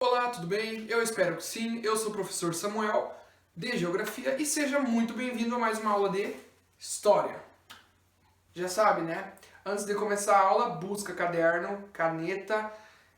Olá, tudo bem? Eu espero que sim. Eu sou o professor Samuel, de Geografia, e seja muito bem-vindo a mais uma aula de História. Já sabe, né? Antes de começar a aula, busca caderno, caneta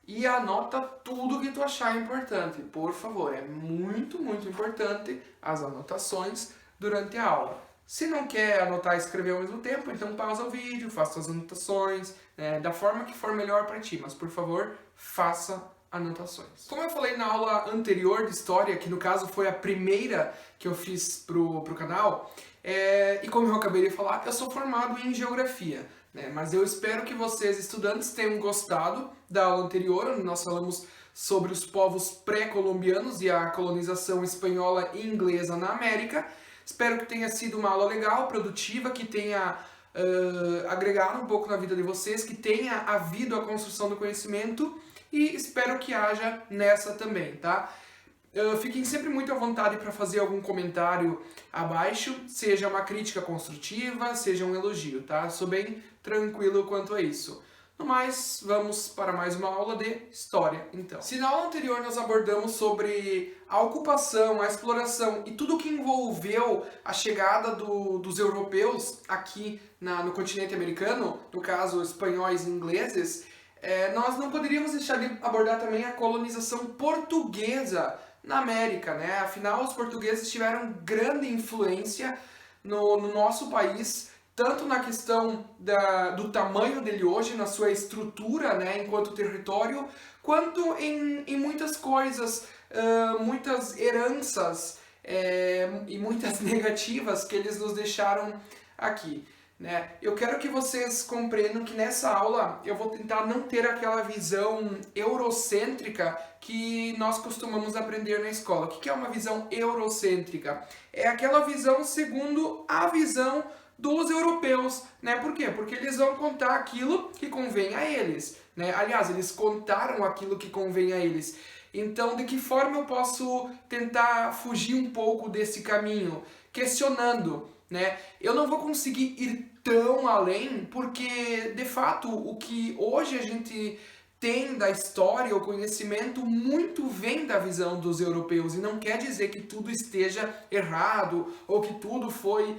e anota tudo que tu achar importante. Por favor, é muito importante as anotações durante a aula. Se não quer anotar e escrever ao mesmo tempo, então pausa o vídeo, faça as anotações, da forma que for melhor para ti. Mas, por favor, faça anotações. Como eu falei na aula anterior de História, que no caso foi a primeira que eu fiz pro canal, e como eu acabei de falar, eu sou formado em Geografia, né? Mas eu espero que vocês, estudantes, tenham gostado da aula anterior, onde nós falamos sobre os povos pré-colombianos e a colonização espanhola e inglesa na América. Espero que tenha sido uma aula legal, produtiva, que tenha agregado um pouco na vida de vocês, que tenha havido a construção do conhecimento e espero que haja nessa também, tá? Fiquem sempre muito à vontade para fazer algum comentário abaixo, seja uma crítica construtiva, seja um elogio, tá? Sou bem tranquilo quanto a isso. No mais, vamos para mais uma aula de História, então. Se na aula anterior nós abordamos sobre a ocupação, a exploração e tudo que envolveu a chegada dos europeus aqui no continente americano, no caso espanhóis e ingleses, nós não poderíamos deixar de abordar também a colonização portuguesa na América, né? Afinal, os portugueses tiveram grande influência no nosso país, tanto na questão do tamanho dele hoje, na sua estrutura, né, enquanto território, quanto em muitas coisas, muitas heranças e muitas negativas que eles nos deixaram aqui. Né? Eu quero que vocês compreendam que nessa aula eu vou tentar não ter aquela visão eurocêntrica que nós costumamos aprender na escola. O que é uma visão eurocêntrica? É aquela visão segundo a visão dos europeus, né? Por quê? Porque eles vão contar aquilo que convém a eles, né? Aliás, eles contaram aquilo que convém a eles. Então, de que forma eu posso tentar fugir um pouco desse caminho? Questionando, né? Eu não vou conseguir ir tão além, porque, de fato, o que hoje a gente tem da história, o conhecimento, muito vem da visão dos europeus, e não quer dizer que tudo esteja errado, ou que tudo foi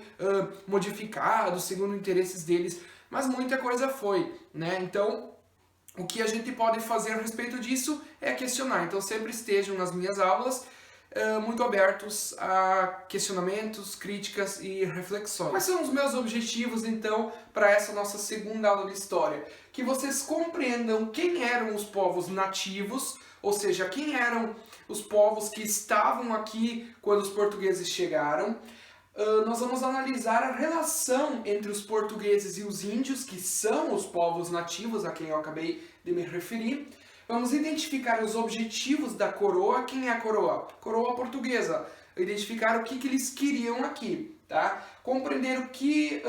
modificado segundo os interesses deles, mas muita coisa foi, né? Então, o que a gente pode fazer a respeito disso é questionar. Então, sempre estejam nas minhas aulas muito abertos a questionamentos, críticas e reflexões. Quais são os meus objetivos, então, para essa nossa segunda aula de História? Que vocês compreendam quem eram os povos nativos, ou seja, quem eram os povos que estavam aqui quando os portugueses chegaram. Nós vamos analisar a relação entre os portugueses e os índios, que são os povos nativos a quem eu acabei de me referir. Vamos identificar os objetivos da coroa. Quem é a coroa? Coroa portuguesa. Identificar o que eles queriam aqui, tá? Compreender o que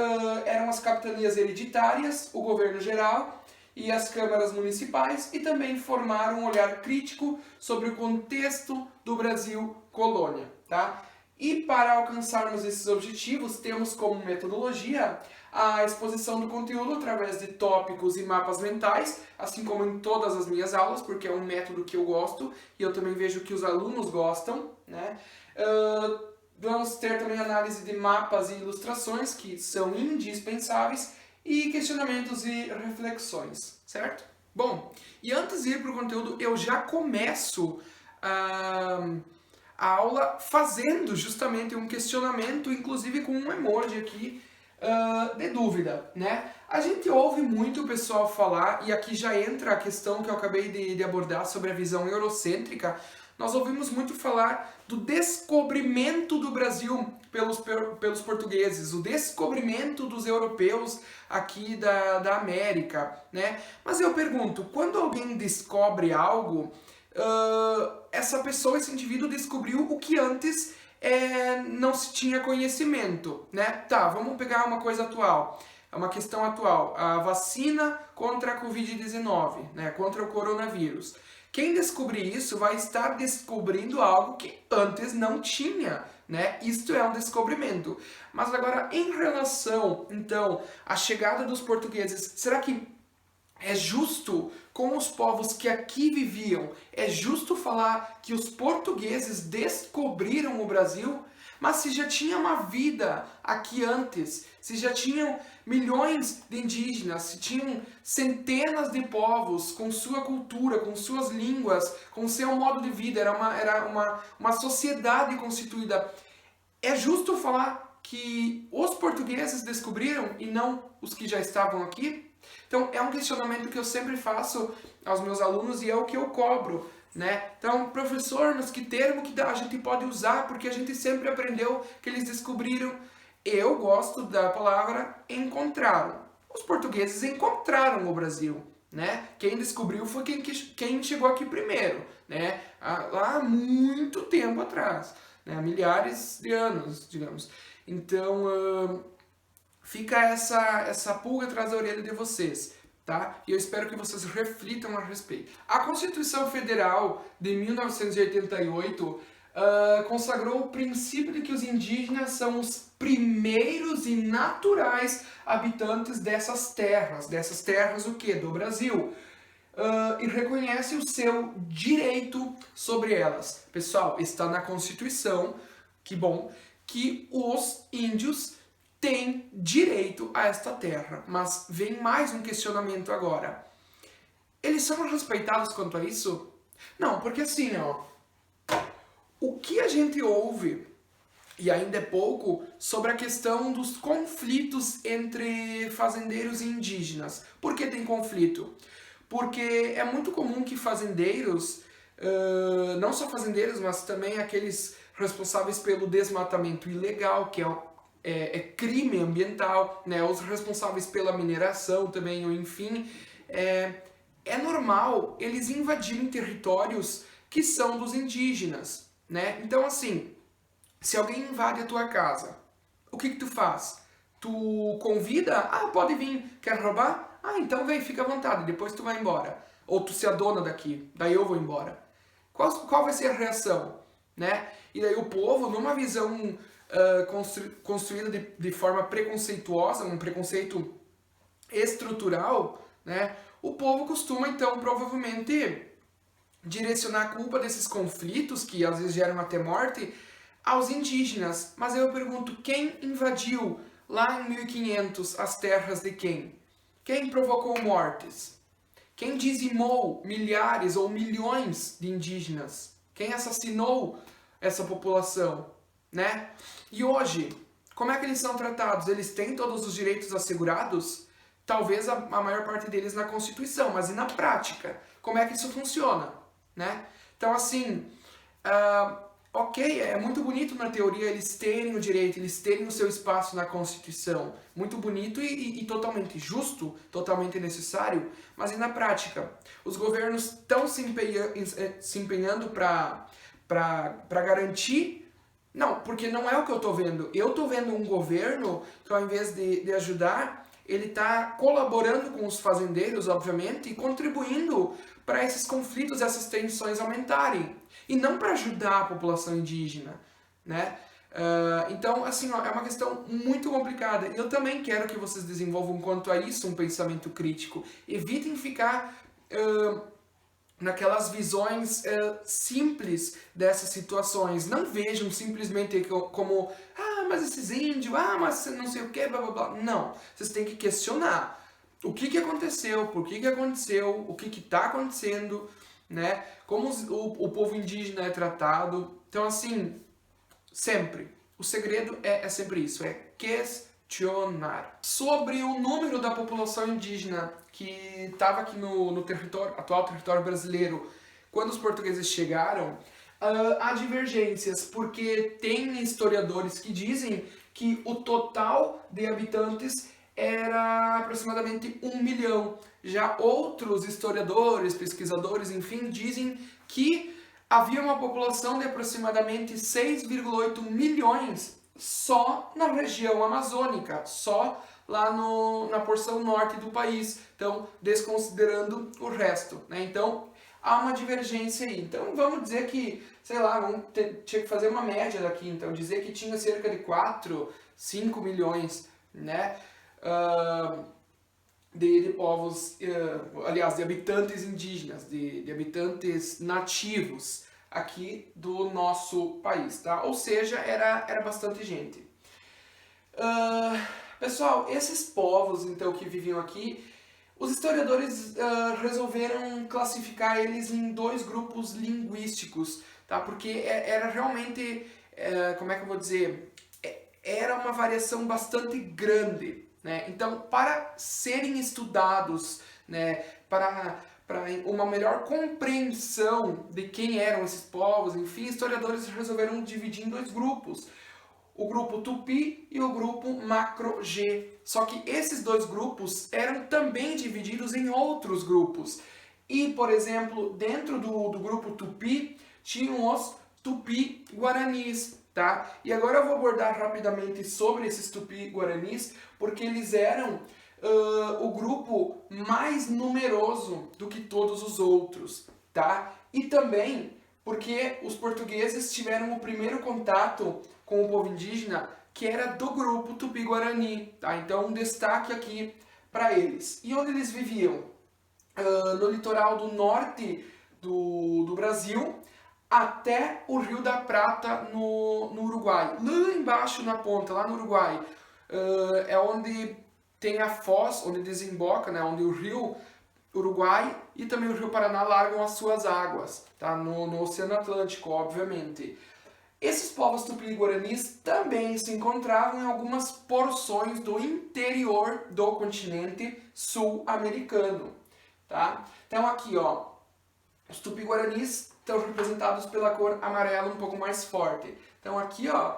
eram as capitanias hereditárias, o governo geral e as câmaras municipais, e também formar um olhar crítico sobre o contexto do Brasil colônia, tá? E para alcançarmos esses objetivos, temos como metodologia a exposição do conteúdo através de tópicos e mapas mentais, assim como em todas as minhas aulas, porque é um método que eu gosto e eu também vejo que os alunos gostam, né? Vamos ter também análise de mapas e ilustrações, que são indispensáveis, e questionamentos e reflexões, certo? Bom, e antes de ir para o conteúdo, eu já começo a aula fazendo justamente um questionamento, inclusive com um emoji aqui de dúvida, né? A gente ouve muito o pessoal falar, e aqui já entra a questão que eu acabei de abordar sobre a visão eurocêntrica. Nós ouvimos muito falar do descobrimento do Brasil pelos portugueses, o descobrimento dos europeus aqui da América, né? Mas eu pergunto, quando alguém descobre algo, essa pessoa, esse indivíduo descobriu o que antes não se tinha conhecimento, né? Tá, vamos pegar uma coisa atual, uma questão atual, a vacina contra a Covid-19, né? Contra o coronavírus. Quem descobrir isso vai estar descobrindo algo que antes não tinha, né? Isto é um descobrimento. Mas agora, em relação, então, à chegada dos portugueses, será que É justo com os povos que aqui viviam. É justo falar que os portugueses descobriram o Brasil, mas se já tinha uma vida aqui antes, se já tinham milhões de indígenas, se tinham centenas de povos com sua cultura, com suas línguas, com seu modo de vida, era uma sociedade constituída. É justo falar que os portugueses descobriram e não os que já estavam aqui? Então, é um questionamento que eu sempre faço aos meus alunos e é o que eu cobro, né? Então, professor, mas que termo que a gente pode usar? Porque a gente sempre aprendeu que eles descobriram. Eu gosto da palavra encontraram. Os portugueses encontraram o Brasil, né? Quem descobriu foi quem chegou aqui primeiro, né? Lá há muito tempo atrás, né? Há milhares de anos, digamos. Então, fica essa pulga atrás da orelha de vocês, tá? E eu espero que vocês reflitam a respeito. A Constituição Federal de 1988 consagrou o princípio de que os indígenas são os primeiros e naturais habitantes dessas terras o quê? Do Brasil. E reconhece o seu direito sobre elas. Pessoal, está na Constituição, que bom, que os índios têm direito a esta terra. Mas vem mais um questionamento agora. Eles são respeitados quanto a isso? Não, porque assim, ó, o que a gente ouve, e ainda é pouco, sobre a questão dos conflitos entre fazendeiros e indígenas. Por que tem conflito? Porque é muito comum que fazendeiros, não só fazendeiros, mas também aqueles responsáveis pelo desmatamento ilegal, que é crime ambiental, né? Os responsáveis pela mineração também, ou enfim, é normal eles invadirem territórios que são dos indígenas, né? Então, assim, se alguém invade a tua casa, o que tu faz? Tu convida? Ah, pode vir, quer roubar? Ah, então vem, fica à vontade, depois tu vai embora. Ou tu se adona daqui, daí eu vou embora. Qual vai ser a reação? Né? E daí o povo, numa visão construída de forma preconceituosa, um preconceito estrutural, né? O povo costuma, então, provavelmente direcionar a culpa desses conflitos, que às vezes geram até morte, aos indígenas. Mas eu pergunto, quem invadiu lá em 1500 as terras de quem? Quem provocou mortes? Quem dizimou milhares ou milhões de indígenas? Quem assassinou essa população? Né? E hoje, como é que eles são tratados? Eles têm todos os direitos assegurados? Talvez a maior parte deles na Constituição, mas e na prática? Como é que isso funciona? Né? Então, assim, ok, é muito bonito na teoria eles terem o direito, eles terem o seu espaço na Constituição. Muito bonito e totalmente justo, totalmente necessário, mas e na prática? Os governos estão se empenhando para garantir. Não, porque não é o que eu estou vendo. Eu estou vendo um governo que, ao invés de ajudar, ele está colaborando com os fazendeiros, obviamente, e contribuindo para esses conflitos, essas tensões aumentarem. E não para ajudar a população indígena, né? Então, assim, ó, é uma questão muito complicada. Eu também quero que vocês desenvolvam, quanto a isso, um pensamento crítico. Evitem ficar naquelas visões simples dessas situações. Não vejam simplesmente como, mas esses índios, mas não sei o que, blá blá blá. Não, vocês têm que questionar o que aconteceu, por que aconteceu, o que está acontecendo, né? Como o povo indígena é tratado. Então, assim, sempre. O segredo é sempre isso, é questionar. Sobre o número da população indígena que estava aqui no atual território brasileiro, quando os portugueses chegaram, há divergências, porque tem historiadores que dizem que o total de habitantes era aproximadamente 1 milhão. Já outros historiadores, pesquisadores, enfim, dizem que havia uma população de aproximadamente 6,8 milhões só na região amazônica, só lá na porção norte do país, então desconsiderando o resto, né? Então há uma divergência aí. Então vamos dizer que, sei lá, tinha que fazer uma média daqui, então dizer que tinha cerca de 4, 5 milhões, né? de povos, aliás, de habitantes indígenas, de habitantes nativos aqui do nosso país, tá? Ou seja, era bastante gente. Pessoal, esses povos, então, que viviam aqui, os historiadores resolveram classificar eles em dois grupos linguísticos, tá? Porque era realmente, como é que eu vou dizer, era uma variação bastante grande, né? Então, para serem estudados, né, para uma melhor compreensão de quem eram esses povos, enfim, historiadores resolveram dividir em dois grupos. O grupo Tupi e o grupo Macro-G. Só que esses dois grupos eram também divididos em outros grupos. E, por exemplo, dentro do grupo Tupi, tinham os Tupi-Guaranis, tá? E agora eu vou abordar rapidamente sobre esses Tupi-Guaranis, porque eles eram o grupo mais numeroso do que todos os outros, tá? E também porque os portugueses tiveram o primeiro contato com o povo indígena, que era do grupo Tupi-Guarani, tá? Então, um destaque aqui para eles. E onde eles viviam? No litoral do norte do Brasil, até o Rio da Prata, no Uruguai. Lá embaixo na ponta, lá no Uruguai, é onde tem a foz, onde desemboca, né? Onde o rio Uruguai e também o Rio Paraná largam as suas águas, tá? No Oceano Atlântico, obviamente. Esses povos tupi-guaranis também se encontravam em algumas porções do interior do continente sul-americano, tá? Então aqui, ó, os tupi-guaranis estão representados pela cor amarela um pouco mais forte. Então aqui, ó,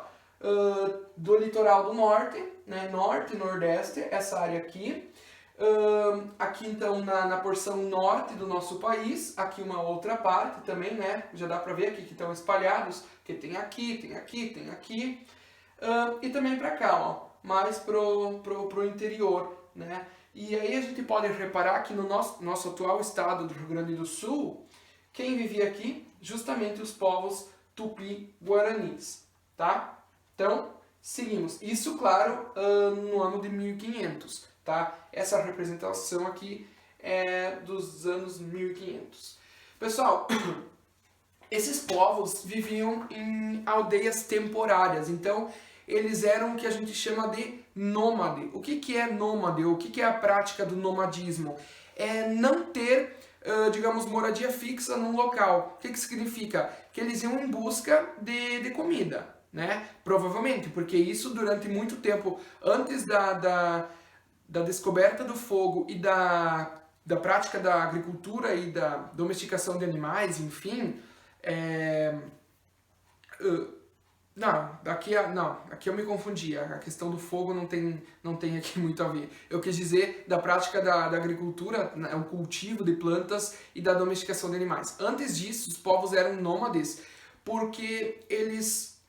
do litoral do norte, né, norte e nordeste, essa área aqui. Aqui então na porção norte do nosso país, aqui uma outra parte também, né? Já dá pra ver aqui que estão espalhados, que tem aqui, tem aqui, tem aqui. E também pra cá, ó, mais pro interior, né? E aí a gente pode reparar que no nosso atual estado do Rio Grande do Sul, quem vivia aqui? Justamente os povos tupi-guaranis, tá? Então, seguimos. Isso, claro, no ano de 1500. Tá? Essa representação aqui é dos anos 1500. Pessoal, esses povos viviam em aldeias temporárias, então eles eram o que a gente chama de nômade. O que é nômade? O que é a prática do nomadismo? É não ter, digamos, moradia fixa num local. O que significa? Que eles iam em busca de comida, né? Provavelmente, porque isso durante muito tempo, antes da descoberta do fogo e da prática da agricultura e da domesticação de animais, enfim, aqui eu me confundi, a questão do fogo não tem aqui muito a ver. Eu quis dizer da prática da agricultura, o cultivo de plantas e da domesticação de animais. Antes disso, os povos eram nômades porque eles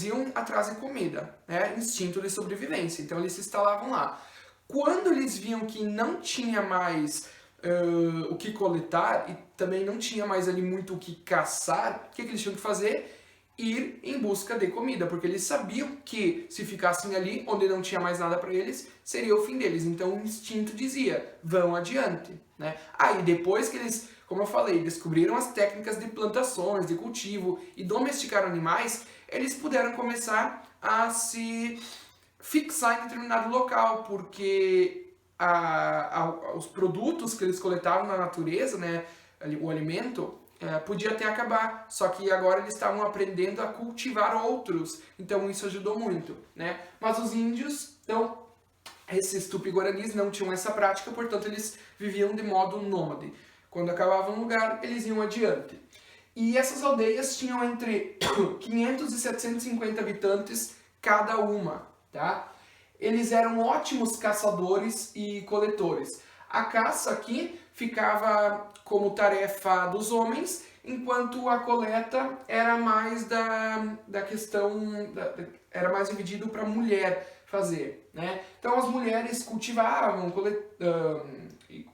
iam atrás de comida, né? Instinto de sobrevivência, então eles se instalavam lá. Quando eles viam que não tinha mais o que coletar e também não tinha mais ali muito o que caçar, o que eles tinham que fazer? Ir em busca de comida, porque eles sabiam que se ficassem ali, onde não tinha mais nada para eles, seria o fim deles. Então o instinto dizia, vão adiante, né? Aí depois que eles, como eu falei, descobriram as técnicas de plantações, de cultivo e domesticaram animais, eles puderam começar a se fixar em determinado local, porque os produtos que eles coletavam na natureza, né, o alimento, podia até acabar, só que agora eles estavam aprendendo a cultivar outros, então isso ajudou muito, né? Mas os índios, então, esses tupi-guaranis não tinham essa prática, portanto eles viviam de modo nômade. Quando acabava um lugar, eles iam adiante. E essas aldeias tinham entre 500 e 750 habitantes cada uma, tá? Eles eram ótimos caçadores e coletores. A caça aqui ficava como tarefa dos homens, enquanto a coleta era mais da questão, era mais dividido para a mulher fazer, né? Então as mulheres cultivavam,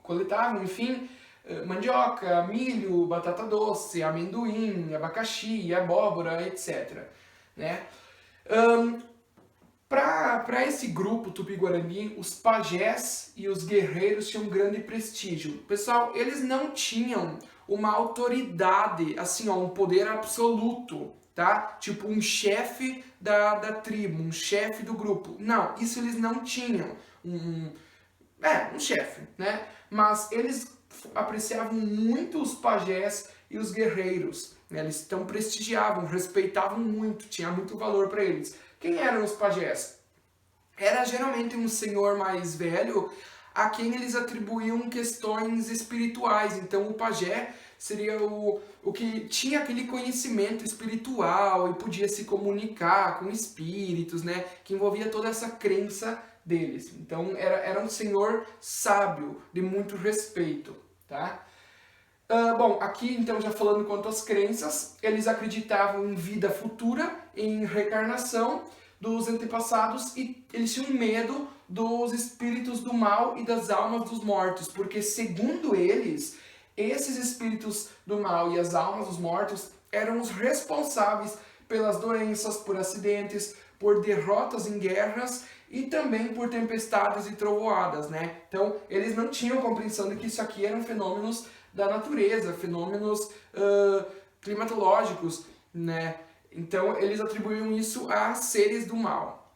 coletavam, enfim, mandioca, milho, batata doce, amendoim, abacaxi, abóbora, etc., né? Para esse grupo Tupi-Guarani, os pajés e os guerreiros tinham um grande prestígio. Pessoal, eles não tinham uma autoridade, assim, ó, um poder absoluto, tá? Tipo um chefe da tribo, um chefe do grupo. Não, isso eles não tinham. Um chefe, né? Mas eles apreciavam muito os pajés e os guerreiros, né? Eles então prestigiavam, respeitavam muito, tinha muito valor para eles. Quem eram os pajés? Era geralmente um senhor mais velho a quem eles atribuíam questões espirituais. Então o pajé seria o que tinha aquele conhecimento espiritual e podia se comunicar com espíritos, né? Que envolvia toda essa crença deles. Então era um senhor sábio, de muito respeito, tá? Bom, aqui então já falando quanto às crenças, eles acreditavam em vida futura, em reencarnação dos antepassados e eles tinham medo dos espíritos do mal e das almas dos mortos, porque segundo eles, esses espíritos do mal e as almas dos mortos eram os responsáveis pelas doenças, por acidentes, por derrotas em guerras e também por tempestades e trovoadas, né? Então, eles não tinham compreensão de que isso aqui eram fenômenos da natureza, fenômenos climatológicos, né? Então, eles atribuíam isso a seres do mal.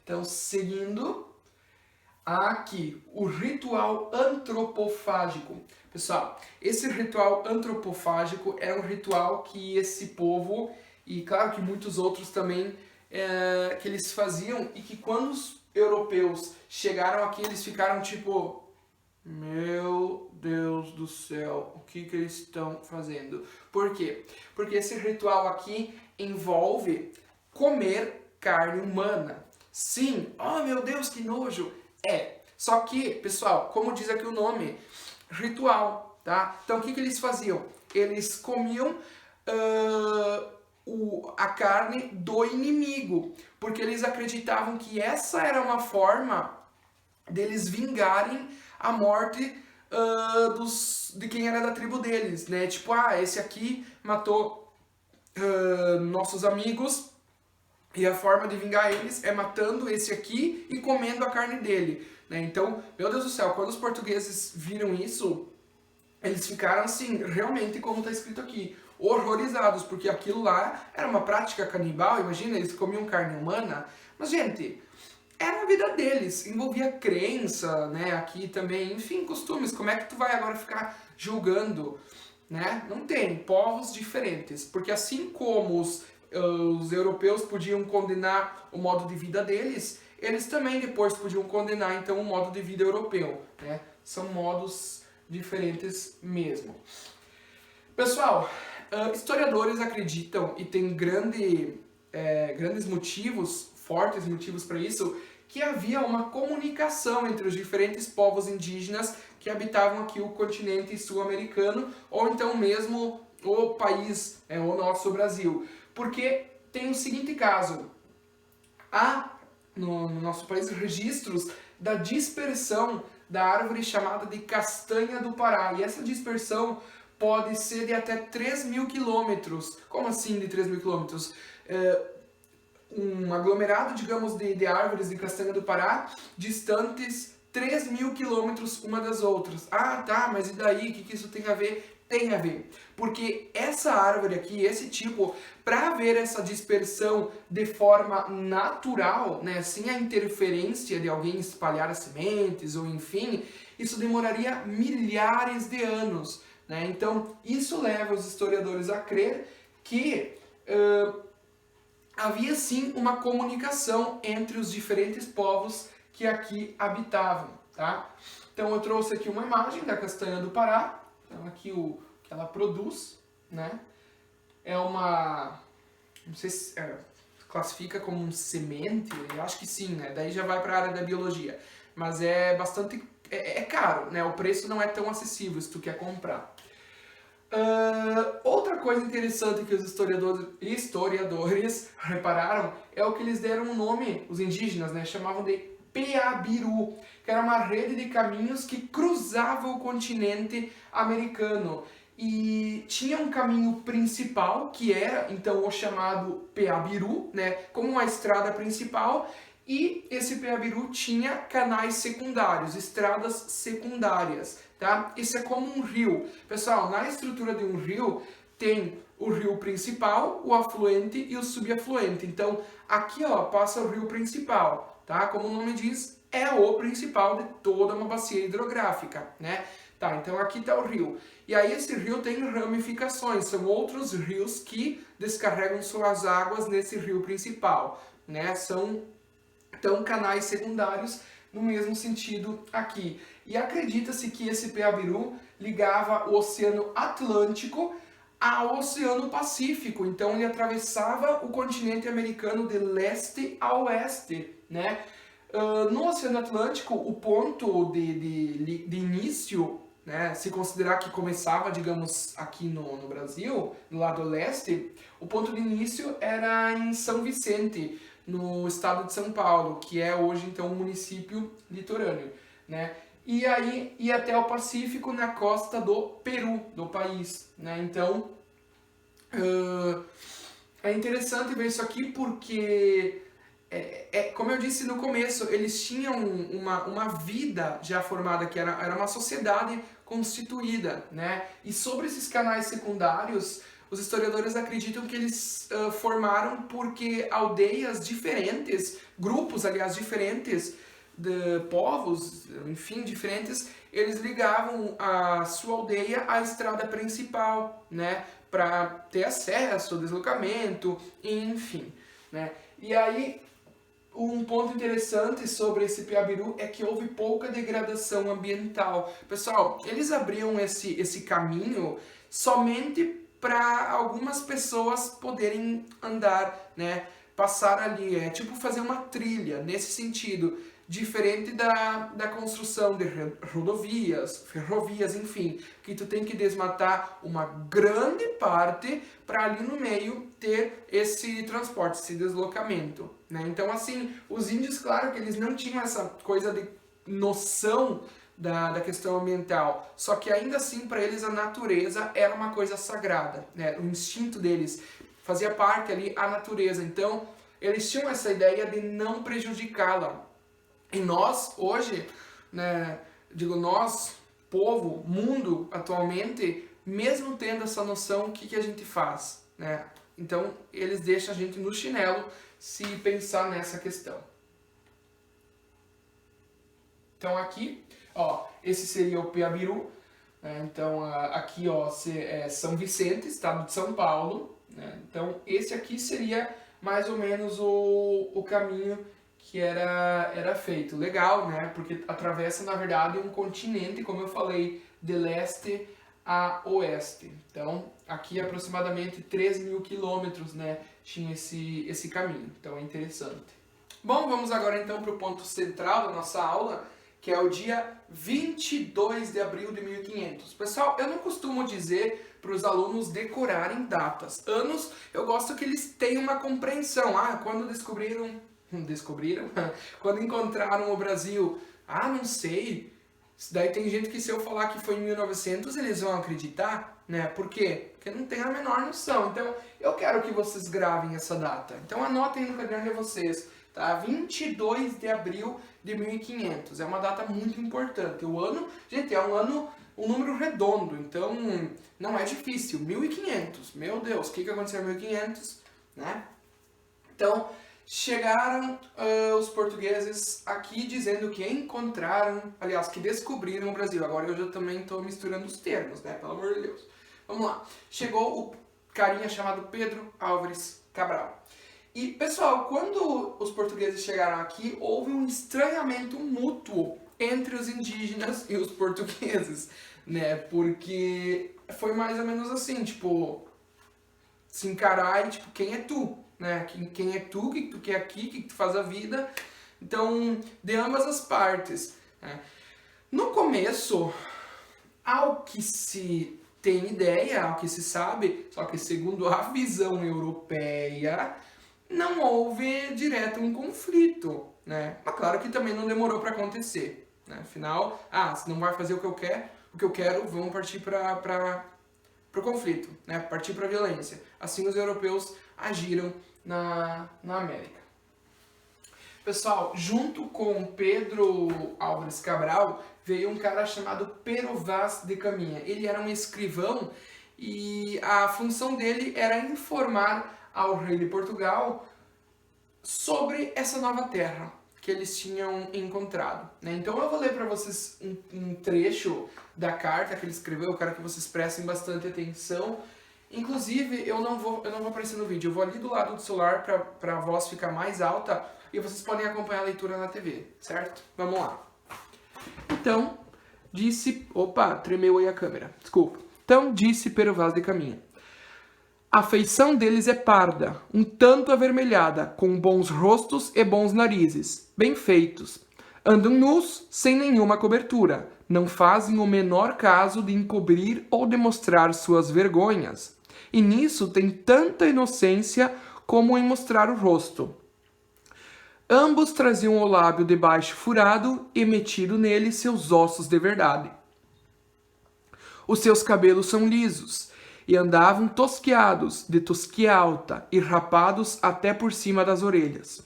Então, seguindo, aqui, o ritual antropofágico. Pessoal, esse ritual antropofágico é um ritual que esse povo, e claro que muitos outros também, que eles faziam, e que quando os europeus chegaram aqui, eles ficaram tipo... Meu Deus do céu, o que eles estão fazendo? Por quê? Porque esse ritual aqui envolve comer carne humana. Sim, oh meu Deus, que nojo! Só que, pessoal, como diz aqui o nome, ritual, tá? Então o que eles faziam? Eles comiam a carne do inimigo, porque eles acreditavam que essa era uma forma deles vingarem a morte de quem era da tribo deles, né? Tipo, esse aqui matou nossos amigos e a forma de vingar eles é matando esse aqui e comendo a carne dele, né? Então, meu Deus do céu, quando os portugueses viram isso, eles ficaram assim, realmente como está escrito aqui, horrorizados, porque aquilo lá era uma prática canibal, imagina, eles comiam carne humana, mas gente... Era a vida deles, envolvia crença, né, aqui também, enfim, costumes. Como é que tu vai agora ficar julgando, né? Não tem, povos diferentes. Porque assim como os europeus podiam condenar o modo de vida deles, eles também depois podiam condenar, então, o modo de vida europeu, né? São modos diferentes mesmo. Pessoal, historiadores acreditam, e tem grandes motivos, fortes motivos para isso, que havia uma comunicação entre os diferentes povos indígenas que habitavam aqui o continente sul-americano, ou então mesmo o país, o nosso Brasil. Porque tem o seguinte caso, há no nosso país registros da dispersão da árvore chamada de castanha do Pará, e essa dispersão pode ser de até 3.000 quilômetros. Como assim de 3.000 quilômetros? Um aglomerado, digamos, de árvores de castanha do Pará, distantes 3.000 quilômetros uma das outras. Ah, tá, mas e daí? O que isso tem a ver? Tem a ver. Porque essa árvore aqui, esse tipo, para haver essa dispersão de forma natural, né, sem a interferência de alguém espalhar as sementes, ou enfim, isso demoraria milhares de anos, né? Então, isso leva os historiadores a crer que... havia sim uma comunicação entre os diferentes povos que aqui habitavam, tá? Então eu trouxe aqui uma imagem da castanha do Pará, então aqui o que ela produz, né? É uma, não sei se classifica como um semente, eu acho que sim, né? Daí já vai para a área da biologia, mas é bastante, é caro, né? O preço não é tão acessível se tu quer comprar. Outra coisa interessante que os historiadores repararam é o que eles deram um nome, os indígenas, né, chamavam de Peabiru, que era uma rede de caminhos que cruzava o continente americano. e tinha um caminho principal, que era então o chamado Peabiru, né, como uma estrada principal, e esse Peabiru tinha canais secundários, estradas secundárias, tá? Isso é como um rio. Pessoal, na estrutura de um rio tem o rio principal, o afluente e o subafluente. Então, aqui ó, passa o rio principal, tá? Como o nome diz, é o principal de toda uma bacia hidrográfica, né? Tá, então aqui está o rio. E aí esse rio tem ramificações, são outros rios que descarregam suas águas nesse rio principal, né? São então canais secundários no mesmo sentido aqui. E acredita-se que esse Peabiru ligava o Oceano Atlântico ao Oceano Pacífico. Então ele atravessava o continente americano de leste a oeste, né? No Oceano Atlântico, o ponto de início, né, se considerar que começava, digamos, aqui no Brasil, no lado leste, o ponto de início era em São Vicente, no estado de São Paulo, que é hoje, então, um município litorâneo, né? E aí ia até o Pacífico, na costa do Peru, do país, né? Então, é interessante ver isso aqui porque como eu disse no começo, eles tinham uma vida já formada, que era uma sociedade constituída, né? E sobre esses canais secundários, os historiadores acreditam que eles formaram porque aldeias diferentes, grupos, aliás, diferentes, de povos, enfim, diferentes, eles ligavam a sua aldeia à estrada principal, né? Para ter acesso, deslocamento, enfim, né? E aí, um ponto interessante sobre esse Peabiru é que houve pouca degradação ambiental. Pessoal, eles abriam esse caminho somente para algumas pessoas poderem andar, né? Passar ali, é tipo fazer uma trilha, nesse sentido. Diferente da construção de rodovias, ferrovias, enfim, que tu tem que desmatar uma grande parte para ali no meio ter esse transporte, esse deslocamento, né? Então, assim, os índios, claro que eles não tinham essa coisa de noção da questão ambiental, só que ainda assim para eles a natureza era uma coisa sagrada, né? O instinto deles fazia parte ali a natureza, então eles tinham essa ideia de não prejudicá-la. E nós, hoje, né, digo nós, povo, mundo, atualmente, mesmo tendo essa noção, o que a gente faz? Né? Então, eles deixam a gente no chinelo se pensar nessa questão. Então, aqui, ó, esse seria o Peabiru. Né? Então, aqui, ó, é São Vicente, estado de São Paulo. Né? Então, esse aqui seria mais ou menos o caminho que era feito. Legal, né? Porque atravessa, na verdade, um continente, como eu falei, de leste a oeste. Então, aqui aproximadamente 3.000 quilômetros, né? Tinha esse caminho. Então, é interessante. Bom, vamos agora então para o ponto central da nossa aula, que é o dia 22 de abril de 1500. Pessoal, eu não costumo dizer para os alunos decorarem datas. Anos, eu gosto que eles tenham uma compreensão. Quando descobriram? Quando encontraram o Brasil? Não sei. Daí tem gente que se eu falar que foi em 1900, eles vão acreditar, né? Por quê? Porque não tem a menor noção. Então, eu quero que vocês gravem essa data. Então, anotem no caderno de vocês, tá? 22 de abril de 1500. É uma data muito importante. O ano, gente, é um número redondo. Então, não é difícil. 1500. Meu Deus, o que aconteceu em 1500, né? Então, chegaram os portugueses aqui dizendo que encontraram, aliás, que descobriram o Brasil. Agora eu já também estou misturando os termos, né? Pelo amor de Deus. Vamos lá. Chegou o carinha chamado Pedro Álvares Cabral. E, pessoal, quando os portugueses chegaram aqui, houve um estranhamento mútuo entre os indígenas e os portugueses, né? Porque foi mais ou menos assim, tipo, se encarar e, tipo, quem é tu? Né? Quem é tu, o que tu quer aqui, o que tu faz a vida. Então, de ambas as partes. Né? No começo, ao que se tem ideia, ao que se sabe, só que segundo a visão europeia, não houve direto um conflito. Né? Mas claro que também não demorou para acontecer. Né? Afinal, se não vai fazer o que eu quero, vamos partir para conflito, né? Partir para a violência. Assim os europeus agiram na América. Pessoal, junto com Pedro Álvares Cabral, veio um cara chamado Pero Vaz de Caminha. Ele era um escrivão e a função dele era informar ao rei de Portugal sobre essa nova terra que eles tinham encontrado, né? Então eu vou ler para vocês um trecho da carta que ele escreveu. Eu quero que vocês prestem bastante atenção. Inclusive, eu não vou aparecer no vídeo, eu vou ali do lado do celular para a voz ficar mais alta e vocês podem acompanhar a leitura na TV, certo? Vamos lá. Então, disse... Opa, tremeu aí a câmera, desculpa. Então, disse Pero Vaz de Caminha: a feição deles é parda, um tanto avermelhada, com bons rostos e bons narizes, bem feitos. Andam nus, sem nenhuma cobertura, não fazem o menor caso de encobrir ou demonstrar suas vergonhas. E nisso tem tanta inocência como em mostrar o rosto. Ambos traziam o lábio de baixo furado e metido nele seus ossos de verdade. Os seus cabelos são lisos, e andavam tosquiados, de tosquia alta, e rapados até por cima das orelhas.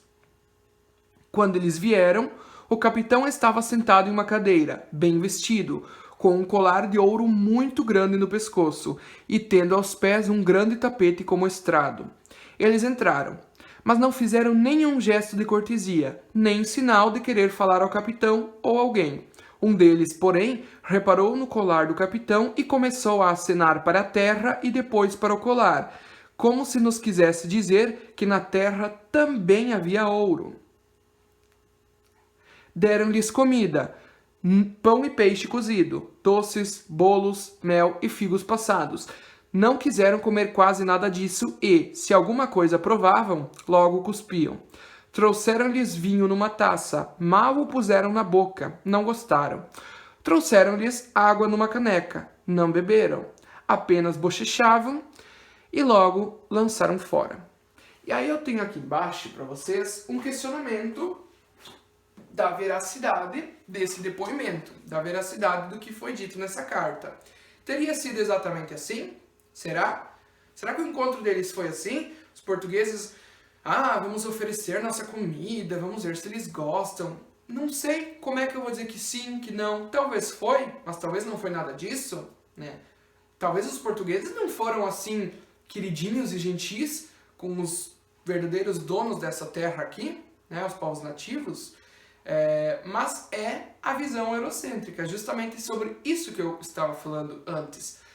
Quando eles vieram, o capitão estava sentado em uma cadeira, bem vestido, com um colar de ouro muito grande no pescoço, e tendo aos pés um grande tapete como estrado. Eles entraram, mas não fizeram nenhum gesto de cortesia, nem sinal de querer falar ao capitão ou alguém. Um deles, porém, reparou no colar do capitão e começou a acenar para a terra e depois para o colar, como se nos quisesse dizer que na terra também havia ouro. Deram-lhes comida, pão e peixe cozido, doces, bolos, mel e figos passados. Não quiseram comer quase nada disso e, se alguma coisa provavam, logo cuspiam. Trouxeram-lhes vinho numa taça, mal o puseram na boca, não gostaram. Trouxeram-lhes água numa caneca, não beberam, apenas bochechavam e logo lançaram fora. E aí eu tenho aqui embaixo para vocês um questionamento da veracidade desse depoimento, da veracidade do que foi dito nessa carta. Teria sido exatamente assim? Será? Será que o encontro deles foi assim? Os portugueses... vamos oferecer nossa comida, vamos ver se eles gostam. Não sei como é que eu vou dizer que sim, que não. Talvez foi, mas talvez não foi nada disso, né? Talvez os portugueses não foram assim queridinhos e gentis com os verdadeiros donos dessa terra aqui, né? Os povos nativos. Mas é a visão eurocêntrica, justamente sobre isso que eu estava falando antes.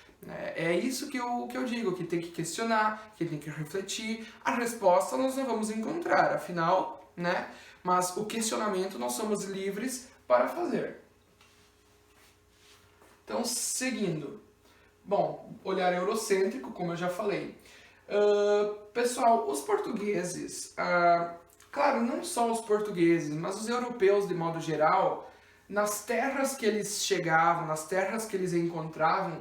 É isso que eu digo, que tem que questionar, que tem que refletir. A resposta nós não vamos encontrar, afinal, né? Mas o questionamento nós somos livres para fazer. Então, seguindo. Bom, olhar eurocêntrico, como eu já falei. Pessoal, os portugueses, claro, não só os portugueses, mas os europeus de modo geral, nas terras que eles chegavam, nas terras que eles encontravam,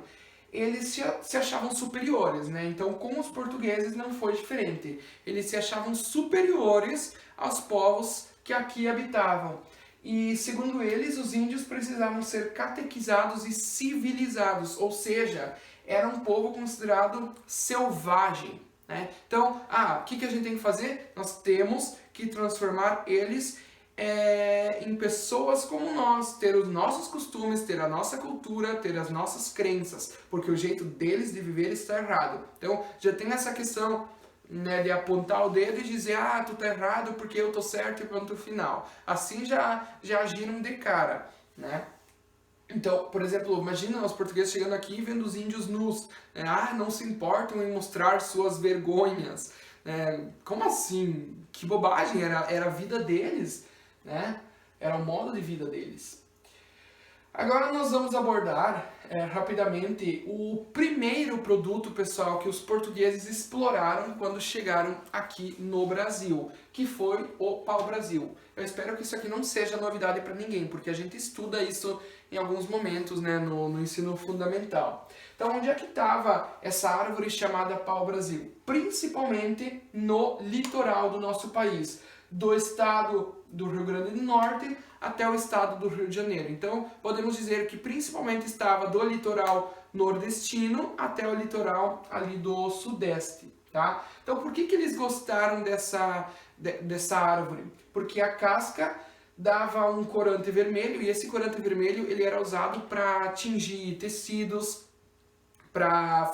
eles se achavam superiores, né? Então, com os portugueses não foi diferente. Eles se achavam superiores aos povos que aqui habitavam. E, segundo eles, os índios precisavam ser catequizados e civilizados, ou seja, era um povo considerado selvagem, né? Então, o que a gente tem que fazer? Nós temos que transformar eles em pessoas como nós, ter os nossos costumes, ter a nossa cultura, ter as nossas crenças, porque o jeito deles de viver está errado. Então, já tem essa questão, né, de apontar o dedo e dizer, tu tá errado porque eu tô certo e pronto, final. Assim já agiram de cara, né? Então, por exemplo, imagina os portugueses chegando aqui e vendo os índios nus, né? Não se importam em mostrar suas vergonhas. Como assim? Que bobagem, era a vida deles, né? Era o modo de vida deles. Agora nós vamos abordar rapidamente o primeiro produto, pessoal, que os portugueses exploraram quando chegaram aqui no Brasil, que foi o pau-brasil. Eu espero que isso aqui não seja novidade para ninguém, porque a gente estuda isso em alguns momentos, né, no ensino fundamental. Então, onde é que estava essa árvore chamada pau-brasil? Principalmente no litoral do nosso país. do estado do Rio Grande do Norte até o estado do Rio de Janeiro. Então, podemos dizer que principalmente estava do litoral nordestino até o litoral ali do sudeste, tá? Então, por que eles gostaram dessa árvore? Porque a casca dava um corante vermelho, e esse corante vermelho ele era usado para tingir tecidos, para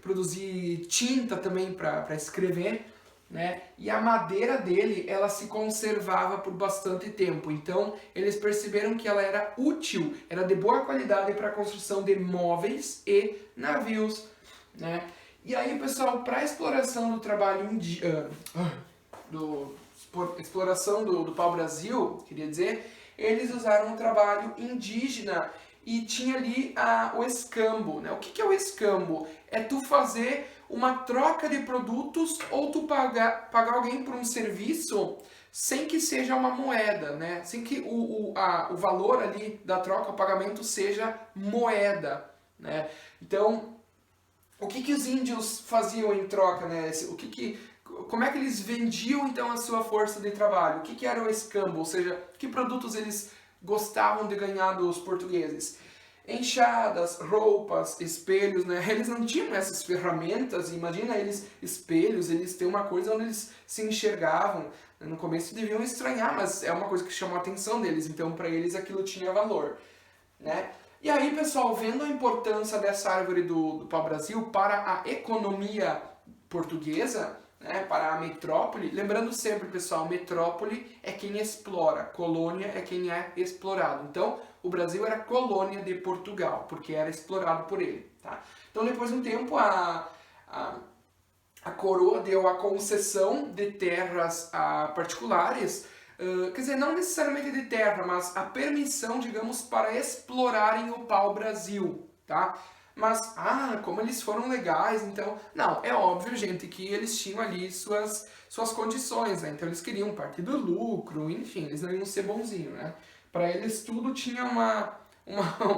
produzir tinta também para escrever, né? E a madeira dele, ela se conservava por bastante tempo. Então, eles perceberam que ela era útil, era de boa qualidade para a construção de móveis e navios, né? E aí, pessoal, para a exploração do trabalho exploração do pau-brasil, queria dizer, eles usaram o trabalho indígena e tinha ali o escambo, né? O que é o escambo? É tu fazer uma troca de produtos ou tu pagar alguém por um serviço sem que seja uma moeda, né? Sem que o valor ali da troca, o pagamento seja moeda, né? Então, o que os índios faziam em troca, né? Como é que eles vendiam então a sua força de trabalho? O que era o escambo? Ou seja, que produtos eles gostavam de ganhar dos portugueses? Enxadas, roupas, espelhos, né? Eles não tinham essas ferramentas, imagina eles, espelhos, eles têm uma coisa onde eles se enxergavam. No começo deviam estranhar, mas é uma coisa que chamou a atenção deles, então para eles aquilo tinha valor, né? E aí, pessoal, vendo a importância dessa árvore do pau-brasil para a economia portuguesa, né, para a metrópole, lembrando sempre, pessoal, metrópole é quem explora, colônia é quem é explorado. Então, o Brasil era colônia de Portugal, porque era explorado por ele, tá? Então, depois de um tempo, a coroa deu a concessão de terras a particulares, quer dizer, não necessariamente de terra, mas a permissão, digamos, para explorarem o pau-brasil, tá? Mas, como eles foram legais, então... Não, é óbvio, gente, que eles tinham ali suas condições, né? Então eles queriam parte do lucro, enfim, eles não iam ser bonzinhos, né? Para eles tudo tinha uma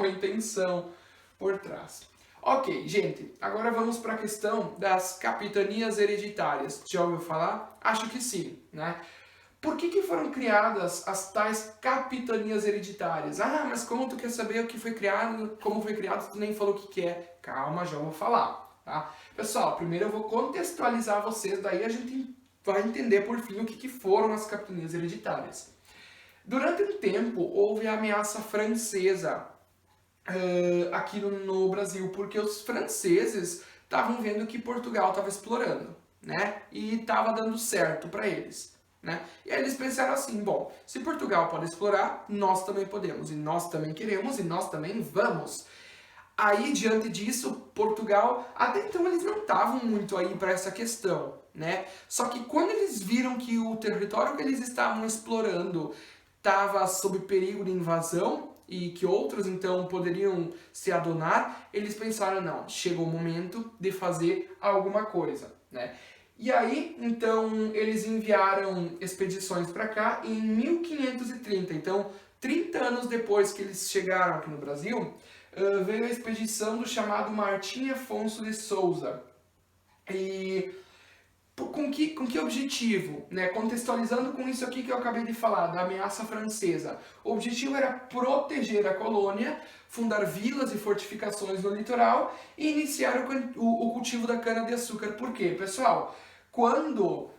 intenção por trás. Ok, gente, agora vamos para a questão das capitanias hereditárias. Já ouviu falar? Acho que sim, né? Por que foram criadas as tais capitanias hereditárias? Mas como tu quer saber o que foi criado, como foi criado, tu nem falou o que é. Calma, já vou falar, tá? Pessoal, primeiro eu vou contextualizar vocês, daí a gente vai entender por fim o que foram as capitanias hereditárias. Durante um tempo, houve a ameaça francesa aqui no Brasil, porque os franceses estavam vendo que Portugal estava explorando, né? E estava dando certo para eles. Né? E aí eles pensaram assim, bom, se Portugal pode explorar, nós também podemos, e nós também queremos, e nós também vamos. Aí, diante disso, Portugal, até então eles não estavam muito aí para essa questão, né? Só que quando eles viram que o território que eles estavam explorando estava sob perigo de invasão, e que outros então poderiam se adonar, eles pensaram, não, chegou o momento de fazer alguma coisa, né? E aí, então, eles enviaram expedições para cá em 1530. Então, 30 anos depois que eles chegaram aqui no Brasil, veio a expedição do chamado Martim Afonso de Souza. E com que objetivo? Né? Contextualizando com isso aqui que eu acabei de falar, da ameaça francesa. O objetivo era proteger a colônia, fundar vilas e fortificações no litoral e iniciar o cultivo da cana-de-açúcar. Por quê, pessoal? Quando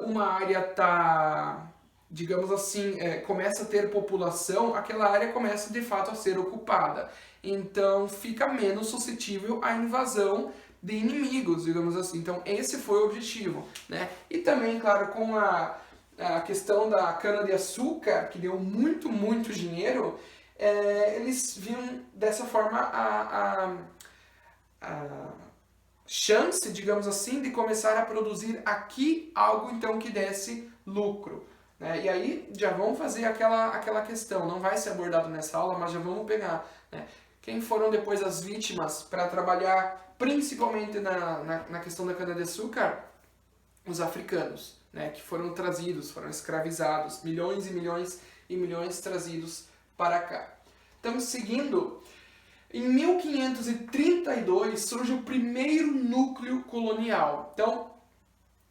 uma área está, digamos assim, começa a ter população, aquela área começa de fato a ser ocupada. Então fica menos suscetível à invasão de inimigos, digamos assim. Então esse foi o objetivo, né? E também, claro, com a questão da cana-de-açúcar, que deu muito, muito dinheiro, eles viam dessa forma a chance, digamos assim, de começar a produzir aqui algo então que desse lucro, né? E aí já vamos fazer aquela questão, não vai ser abordado nessa aula, mas já vamos pegar, né? Quem foram depois as vítimas para trabalhar principalmente na questão da cana-de-açúcar? Os africanos, né? Que foram trazidos, foram escravizados, milhões e milhões e milhões trazidos para cá. Estamos seguindo. Em 1532 surge o primeiro núcleo colonial. Então,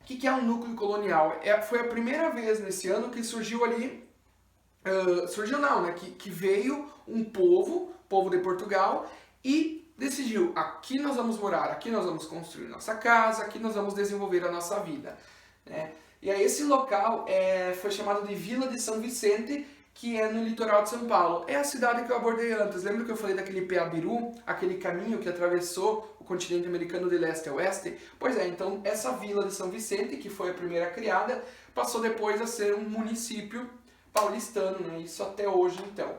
que é um núcleo colonial? Foi a primeira vez nesse ano que surgiu ali, surgiu não, né? Que veio um povo de Portugal, e decidiu, aqui nós vamos morar, aqui nós vamos construir nossa casa, aqui nós vamos desenvolver a nossa vida, né? E aí esse local foi chamado de Vila de São Vicente, que é no litoral de São Paulo. É a cidade que eu abordei antes. Lembra que eu falei daquele Peabiru, aquele caminho que atravessou o continente americano de leste a oeste? Pois é, então essa Vila de São Vicente, que foi a primeira criada, passou depois a ser um município paulistano, né? Isso até hoje, então.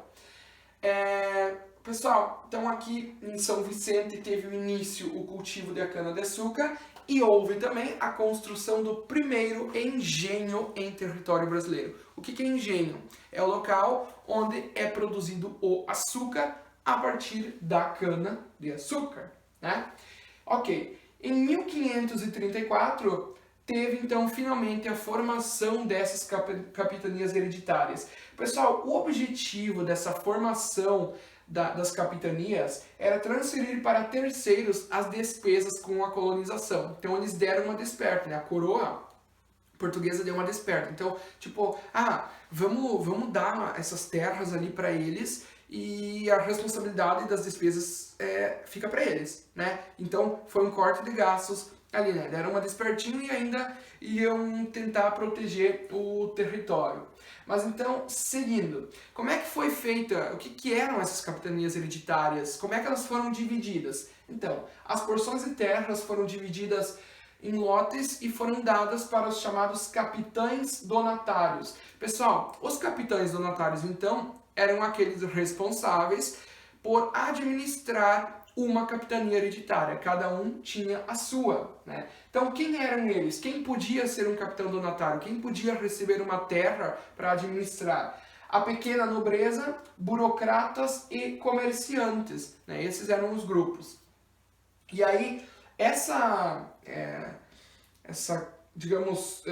Pessoal, então aqui em São Vicente teve o início o cultivo da cana-de-açúcar, e houve também a construção do primeiro engenho em território brasileiro. O que é engenho? É o local onde é produzido o açúcar a partir da cana-de-açúcar, né? Ok, em 1534 teve então finalmente a formação dessas capitanias hereditárias. Pessoal, o objetivo dessa formação das capitanias era transferir para terceiros as despesas com a colonização. Então eles deram uma desperta, né? A coroa portuguesa deu uma desperta. Então, tipo, vamos dar essas terras ali para eles, e a responsabilidade das despesas fica para eles, né? Então foi um corte de gastos ali, né? Deram uma despertinho e ainda iam tentar proteger o território. Mas então, seguindo, como é que foi feita, o que eram essas capitanias hereditárias? Como é que elas foram divididas? Então, as porções de terras foram divididas em lotes e foram dadas para os chamados capitães donatários. Pessoal, os capitães donatários, então, eram aqueles responsáveis por administrar uma capitania hereditária. Cada um tinha a sua, né? Então, quem eram eles? Quem podia ser um capitão donatário? Quem podia receber uma terra para administrar? A pequena nobreza, burocratas e comerciantes, né? Esses eram os grupos. E aí, digamos,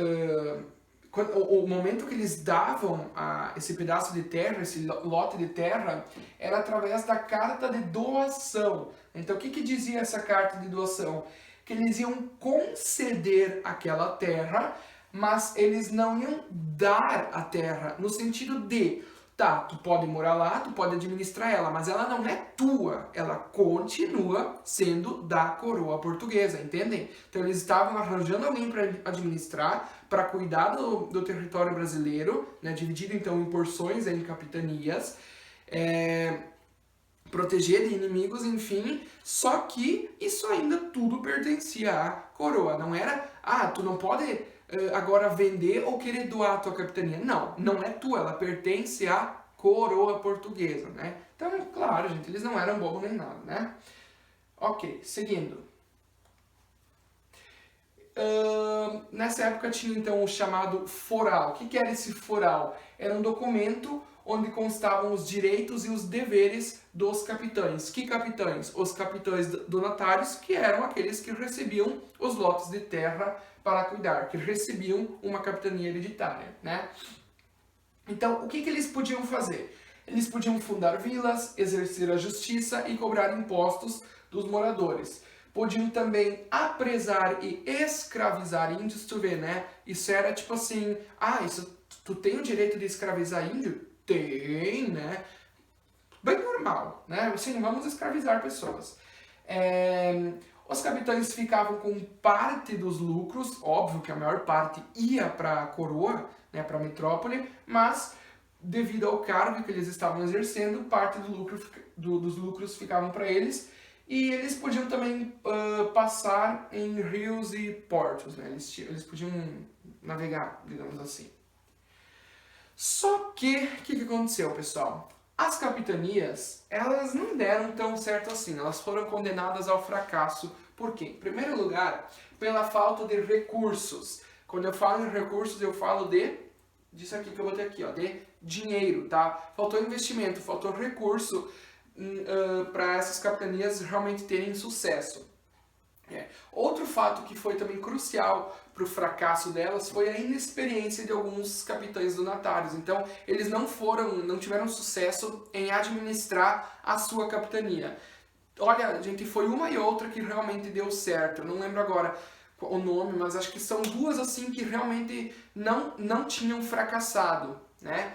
o momento que eles davam esse pedaço de terra, esse lote de terra, era através da carta de doação. Então, o que dizia essa carta de doação? Que eles iam conceder aquela terra, mas eles não iam dar a terra, no sentido de, tá, tu pode morar lá, tu pode administrar ela, mas ela não é tua, ela continua sendo da coroa portuguesa, entendem? Então eles estavam arranjando alguém para administrar, para cuidar do território brasileiro, né, dividido então em porções, em capitanias, proteger de inimigos, enfim, só que isso ainda tudo pertencia à coroa, não era, tu não pode agora vender ou querer doar a tua capitania. Não é tua, ela pertence à coroa portuguesa, né? Então, claro, gente, eles não eram bobos nem nada, né? Ok, seguindo. Nessa época tinha então o chamado foral. O que era esse foral? Era um documento onde constavam os direitos e os deveres dos capitães. Que capitães? Os capitães donatários, que eram aqueles que recebiam os lotes de terra para cuidar, que recebiam uma capitania hereditária, né? Então, o que eles podiam fazer? Eles podiam fundar vilas, exercer a justiça e cobrar impostos dos moradores. Podiam também apresar e escravizar índios, tu vê, né? Isso era tipo assim, tu tem o direito de escravizar índio? Tem, né? Bem normal, né? Assim, vamos escravizar pessoas. Os capitães ficavam com parte dos lucros, óbvio que a maior parte ia para a coroa, né, para a metrópole, mas devido ao cargo que eles estavam exercendo, parte dos lucros ficavam para eles, e eles podiam também passar em rios e portos, né? Eles podiam navegar, digamos assim. Só que, o que aconteceu, pessoal? As capitanias, elas não deram tão certo assim, elas foram condenadas ao fracasso. Por quê? Em primeiro lugar, pela falta de recursos. Quando eu falo em recursos, eu falo disso aqui que eu botei aqui, ó, de dinheiro, tá? Faltou investimento, faltou recurso para essas capitanias realmente terem sucesso. Outro fato que foi também crucial para o fracasso delas foi a inexperiência de alguns capitães donatários. Então, eles não tiveram sucesso em administrar a sua capitania. Olha, gente, foi uma e outra que realmente deu certo. Eu não lembro agora o nome, mas acho que são duas assim que realmente não tinham fracassado, né?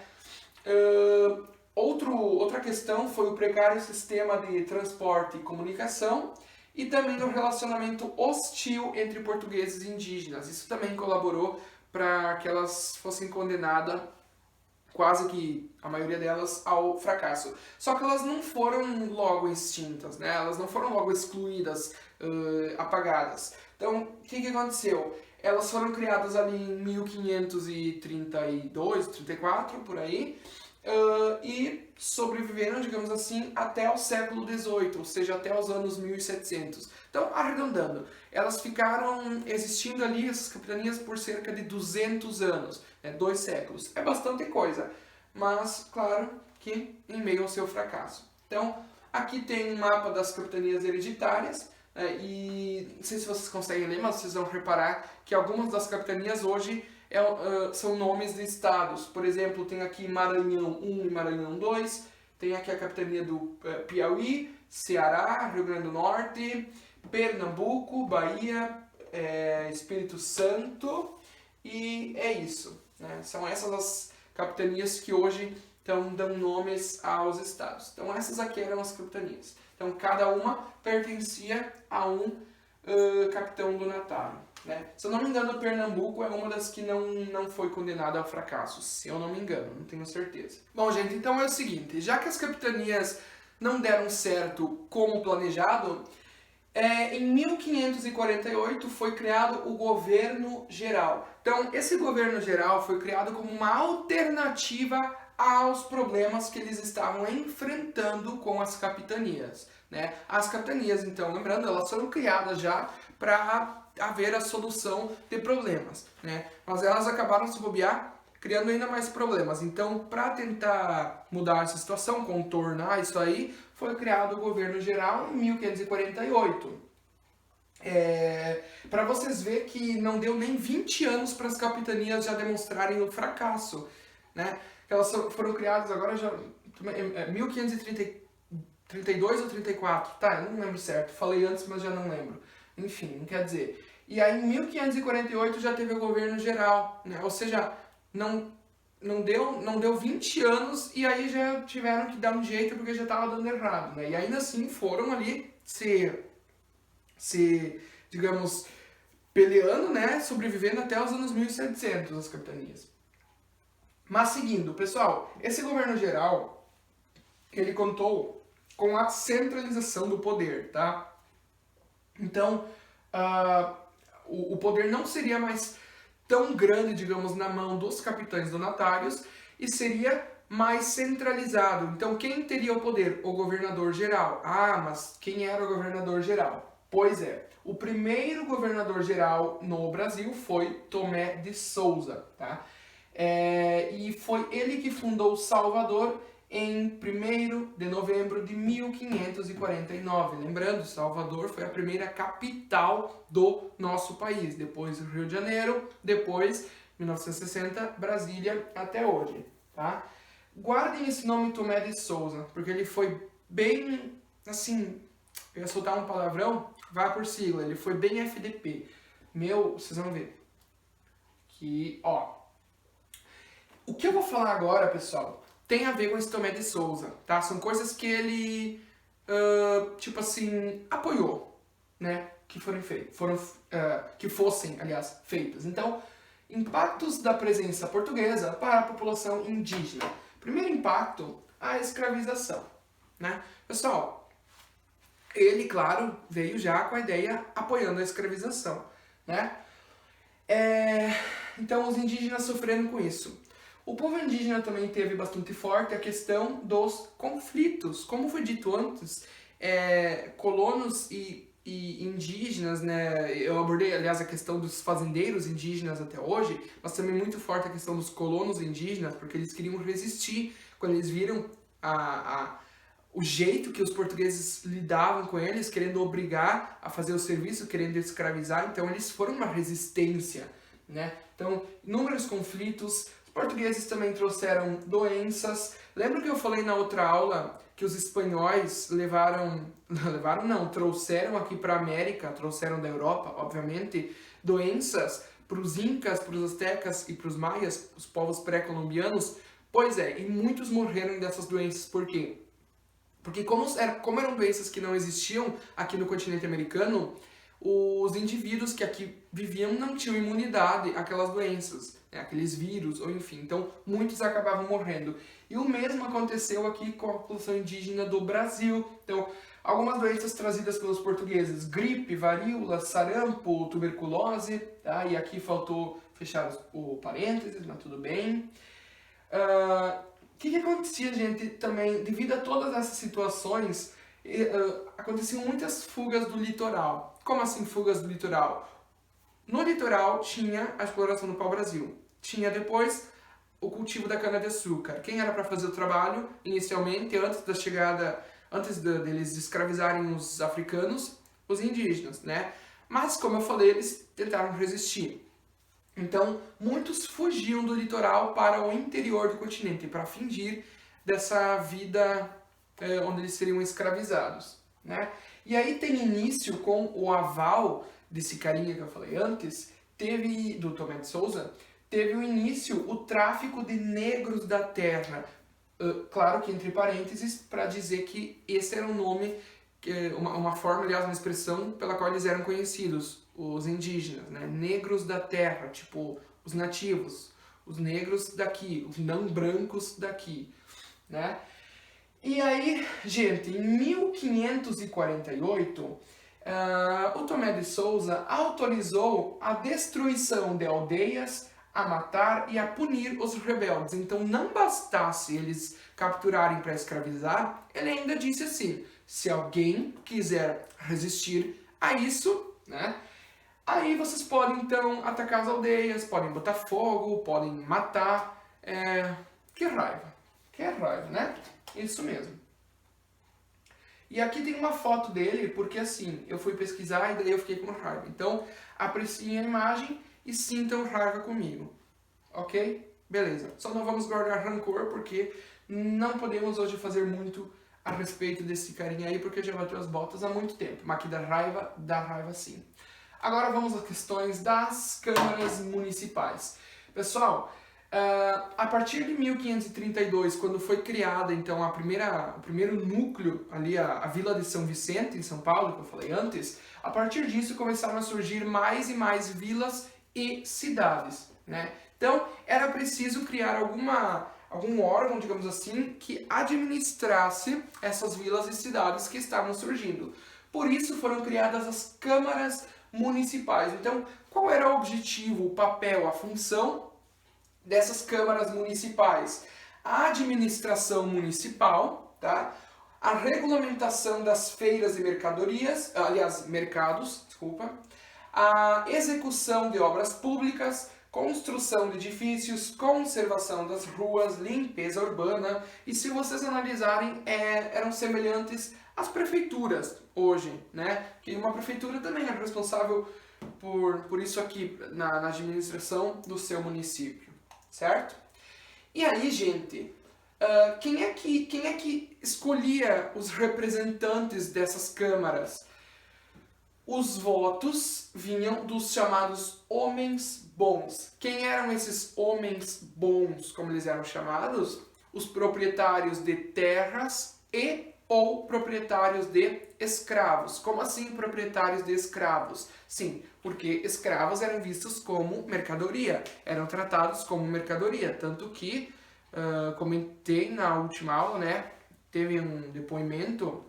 Outra questão foi o precário sistema de transporte e comunicação e também no relacionamento hostil entre portugueses e indígenas. Isso também colaborou para que elas fossem condenadas, quase que a maioria delas, ao fracasso. Só que elas não foram logo extintas, né? Elas não foram logo excluídas, apagadas. Então, o que aconteceu? Elas foram criadas ali em 1532, 34, por aí, e sobreviveram, digamos assim, até o século XVIII, ou seja, até os anos 1700. Então, arredondando, elas ficaram existindo ali, essas capitanias, por cerca de 200 anos, né, 2 séculos. É bastante coisa, mas, claro, que em meio ao seu fracasso. Então, aqui tem um mapa das capitanias hereditárias, e não sei se vocês conseguem ler, mas vocês vão reparar que algumas das capitanias hoje são nomes de estados. Por exemplo, tem aqui Maranhão 1 e Maranhão 2, tem aqui a capitania do Piauí, Ceará, Rio Grande do Norte, Pernambuco, Bahia, Espírito Santo, e é isso, né? São essas as capitanias que hoje dão nomes aos estados. Então essas aqui eram as capitanias. Então cada uma pertencia a um capitão donatário, né? Se eu não me engano, Pernambuco é uma das que não foi condenada ao fracasso, se eu não me engano, não tenho certeza. Bom, gente, então é o seguinte, já que as capitanias não deram certo como planejado, em 1548 foi criado o governo geral. Então, esse governo geral foi criado como uma alternativa aos problemas que eles estavam enfrentando com as capitanias, né? As capitanias, então, lembrando, elas foram criadas já para haver a solução de problemas, né? Mas elas acabaram se bobear, criando ainda mais problemas. Então, para tentar mudar essa situação, contornar isso aí, foi criado o governo geral em 1548. Para vocês verem que não deu nem 20 anos para as capitanias já demonstrarem o fracasso, né? Elas foram criadas agora já 1532 ou 34, tá? Eu não lembro certo, falei antes, mas já não lembro. Enfim, não quer dizer. E aí em 1548 já teve o governo geral, né? Ou seja, não deu 20 anos e aí já tiveram que dar um jeito porque já estava dando errado, né? E ainda assim foram ali digamos, peleando, né? Sobrevivendo até os anos 1700 as capitanias. Mas seguindo, pessoal, esse governo geral, ele contou com a centralização do poder, tá? Então, o poder não seria mais tão grande, digamos, na mão dos capitães donatários e seria mais centralizado. Então, quem teria o poder? O governador geral. Ah, mas quem era o governador geral? Pois é, o primeiro governador geral no Brasil foi Tomé de Souza, tá? E foi ele que fundou Salvador em 1º de novembro de 1549. Lembrando, Salvador foi a primeira capital do nosso país. Depois Rio de Janeiro, depois 1960, Brasília, até hoje, tá? Guardem esse nome Tomé de Souza, porque ele foi bem, assim, eu ia soltar um palavrão, vai por sigla, ele foi bem FDP. Vocês vão ver. Que, ó. O que eu vou falar agora, pessoal, tem a ver com esse Tomé de Souza, tá? São coisas que ele, tipo assim, apoiou, né? Que que fossem, aliás, feitas. Então, impactos da presença portuguesa para a população indígena. Primeiro impacto, a escravização, né? Pessoal, ele, claro, veio já com a ideia apoiando a escravização, né? Então, os indígenas sofrendo com isso. O povo indígena também teve bastante forte a questão dos conflitos. Como foi dito antes, colonos e indígenas, né? Eu abordei, aliás, a questão dos fazendeiros indígenas até hoje, mas também muito forte a questão dos colonos indígenas, porque eles queriam resistir quando eles viram o jeito que os portugueses lidavam com eles, querendo obrigar a fazer o serviço, querendo escravizar. Então eles foram uma resistência, né? Então, inúmeros conflitos, Os portugueses também trouxeram doenças. Lembra que eu falei na outra aula que os espanhóis trouxeram aqui para a América, trouxeram da Europa, obviamente, doenças para os incas, para os astecas e para os maias, os povos pré-colombianos? Pois é, e muitos morreram dessas doenças. Por quê? Porque como eram doenças que não existiam aqui no continente americano, os indivíduos que aqui viviam não tinham imunidade àquelas doenças, né, aqueles vírus, ou enfim. Então, muitos acabavam morrendo. E o mesmo aconteceu aqui com a população indígena do Brasil. Então, algumas doenças trazidas pelos portugueses: gripe, varíola, sarampo, tuberculose. Tá? E aqui faltou fechar o parênteses, mas tudo bem. O que acontecia, gente, também, devido a todas essas situações, aconteciam muitas fugas do litoral. Como assim fugas do litoral? No litoral tinha a exploração do pau-brasil. Tinha depois o cultivo da cana-de-açúcar. Quem era para fazer o trabalho, inicialmente, antes deles escravizarem os africanos? Os indígenas, né? Mas, como eu falei, eles tentaram resistir. Então, muitos fugiam do litoral para o interior do continente, para fingir dessa vida onde eles seriam escravizados, né? E aí tem início com o aval desse carinha que eu falei antes, do Tomé de Souza, teve o início o tráfico de negros da terra. Claro que entre parênteses, para dizer que esse era um nome, uma forma, aliás, uma expressão pela qual eles eram conhecidos, os indígenas, né? Negros da terra, tipo os nativos, os negros daqui, os não brancos daqui, né? E aí, gente, em 1548, o Tomé de Souza autorizou a destruição de aldeias, a matar e a punir os rebeldes. Então, não bastasse eles capturarem para escravizar, ele ainda disse assim: se alguém quiser resistir a isso, né, aí vocês podem então atacar as aldeias, podem botar fogo, podem matar. Que raiva, né? Isso mesmo. E aqui tem uma foto dele, porque assim, eu fui pesquisar e daí eu fiquei com raiva. Então, apreciem a imagem e sintam raiva comigo. Ok? Beleza. Só não vamos guardar rancor, porque não podemos hoje fazer muito a respeito desse carinha aí, porque já bateu as botas há muito tempo. Mas que dá raiva sim. Agora vamos às questões das câmaras municipais. Pessoal, a partir de 1532, quando foi criada então o primeiro núcleo ali, a Vila de São Vicente, em São Paulo, que eu falei antes, a partir disso começaram a surgir mais e mais vilas e cidades, né? Então era preciso criar algum órgão, digamos assim, que administrasse essas vilas e cidades que estavam surgindo. Por isso foram criadas as câmaras municipais. Então, qual era o objetivo, o papel, a função dessas câmaras municipais? A administração municipal, tá? A regulamentação das feiras e mercadorias, aliás, mercados, desculpa, a execução de obras públicas, construção de edifícios, conservação das ruas, limpeza urbana, e se vocês analisarem, eram semelhantes às prefeituras hoje, né? Que uma prefeitura também é responsável por isso aqui, na administração do seu município, certo? E aí, gente, quem é que escolhia os representantes dessas câmaras? Os votos vinham dos chamados homens bons. Quem eram esses homens bons, como eles eram chamados? Os proprietários de terras ou proprietários de escravos. Como assim proprietários de escravos? Sim, porque escravos eram vistos como mercadoria, eram tratados como mercadoria, tanto que, comentei na última aula, né, teve um depoimento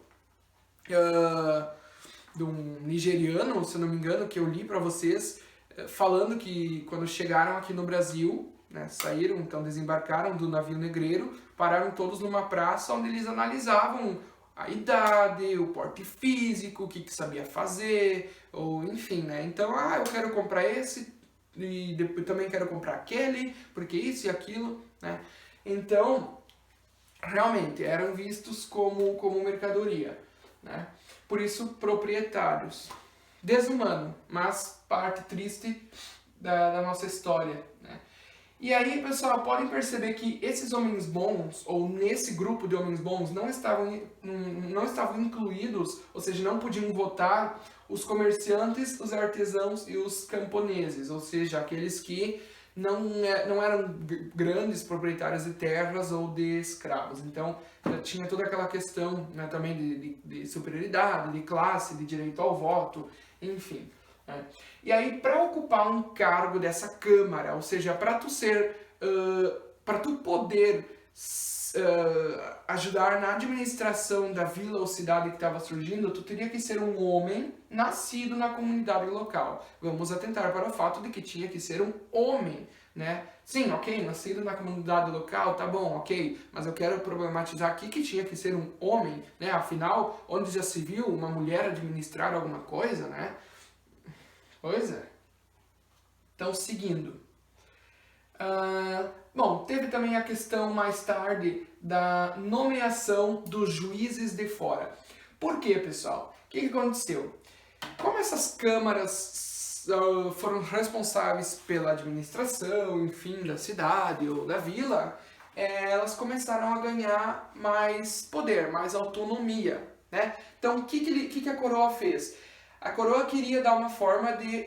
de um nigeriano, se não me engano, que eu li para vocês, falando que quando chegaram aqui no Brasil, né, saíram, então desembarcaram do navio negreiro, pararam todos numa praça onde eles analisavam a idade, o porte físico, o que sabia fazer, ou enfim, né? Então, eu quero comprar esse e também quero comprar aquele, porque isso e aquilo, né? Então, realmente, eram vistos como mercadoria, né? Por isso, proprietários. Desumano, mas parte triste da nossa história, né? E aí, pessoal, podem perceber que esses homens bons, ou nesse grupo de homens bons, não estavam incluídos, ou seja, não podiam votar os comerciantes, os artesãos e os camponeses, ou seja, aqueles que não eram grandes proprietários de terras ou de escravos. Então, tinha toda aquela questão, né, também de superioridade, de classe, de direito ao voto, enfim. E aí, para ocupar um cargo dessa Câmara, ou seja, para tu poder ajudar na administração da vila ou cidade que estava surgindo, tu teria que ser um homem nascido na comunidade local. Vamos atentar para o fato de que tinha que ser um homem, né? Sim, ok, nascido na comunidade local, tá bom, ok, mas eu quero problematizar aqui que tinha que ser um homem, né? Afinal, onde já se viu uma mulher administrar alguma coisa, né? Pois é. Então, seguindo. Bom, teve também a questão mais tarde da nomeação dos juízes de fora. Por quê, pessoal? O que aconteceu? Como essas câmaras foram responsáveis pela administração, enfim, da cidade ou da vila, elas começaram a ganhar mais poder, mais autonomia, né? Então, o que a coroa fez? A coroa queria dar uma forma de,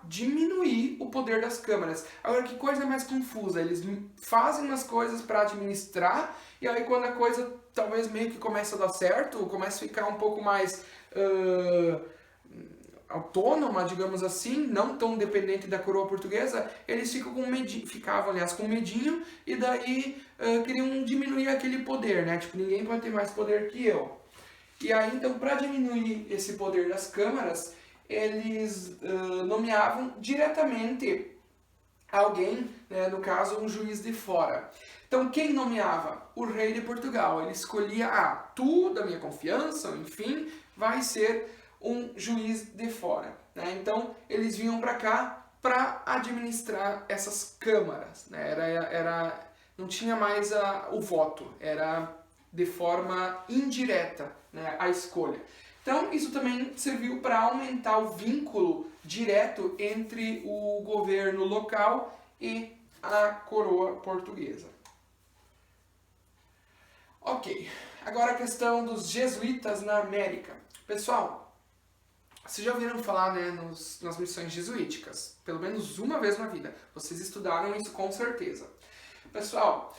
diminuir o poder das câmaras. Agora, que coisa mais confusa. Eles fazem umas coisas para administrar, e aí quando a coisa talvez meio que começa a dar certo, começa a ficar um pouco mais autônoma, digamos assim, não tão dependente da coroa portuguesa, eles ficavam, aliás, com medinho, e daí queriam diminuir aquele poder, né? Tipo, ninguém pode ter mais poder que eu. E aí, então, para diminuir esse poder das câmaras, eles nomeavam diretamente alguém, né, no caso, um juiz de fora. Então, quem nomeava? O rei de Portugal. Ele escolhia, tu, da minha confiança, enfim, vai ser um juiz de fora, né? Então, eles vinham para cá para administrar essas câmaras, né? Não tinha mais o voto, era de forma indireta, né, a escolha. Então, isso também serviu para aumentar o vínculo direto entre o governo local e a coroa portuguesa. Ok, agora a questão dos jesuítas na América. Pessoal, vocês já ouviram falar, né, nas missões jesuíticas, pelo menos uma vez na vida. Vocês estudaram isso com certeza. Pessoal,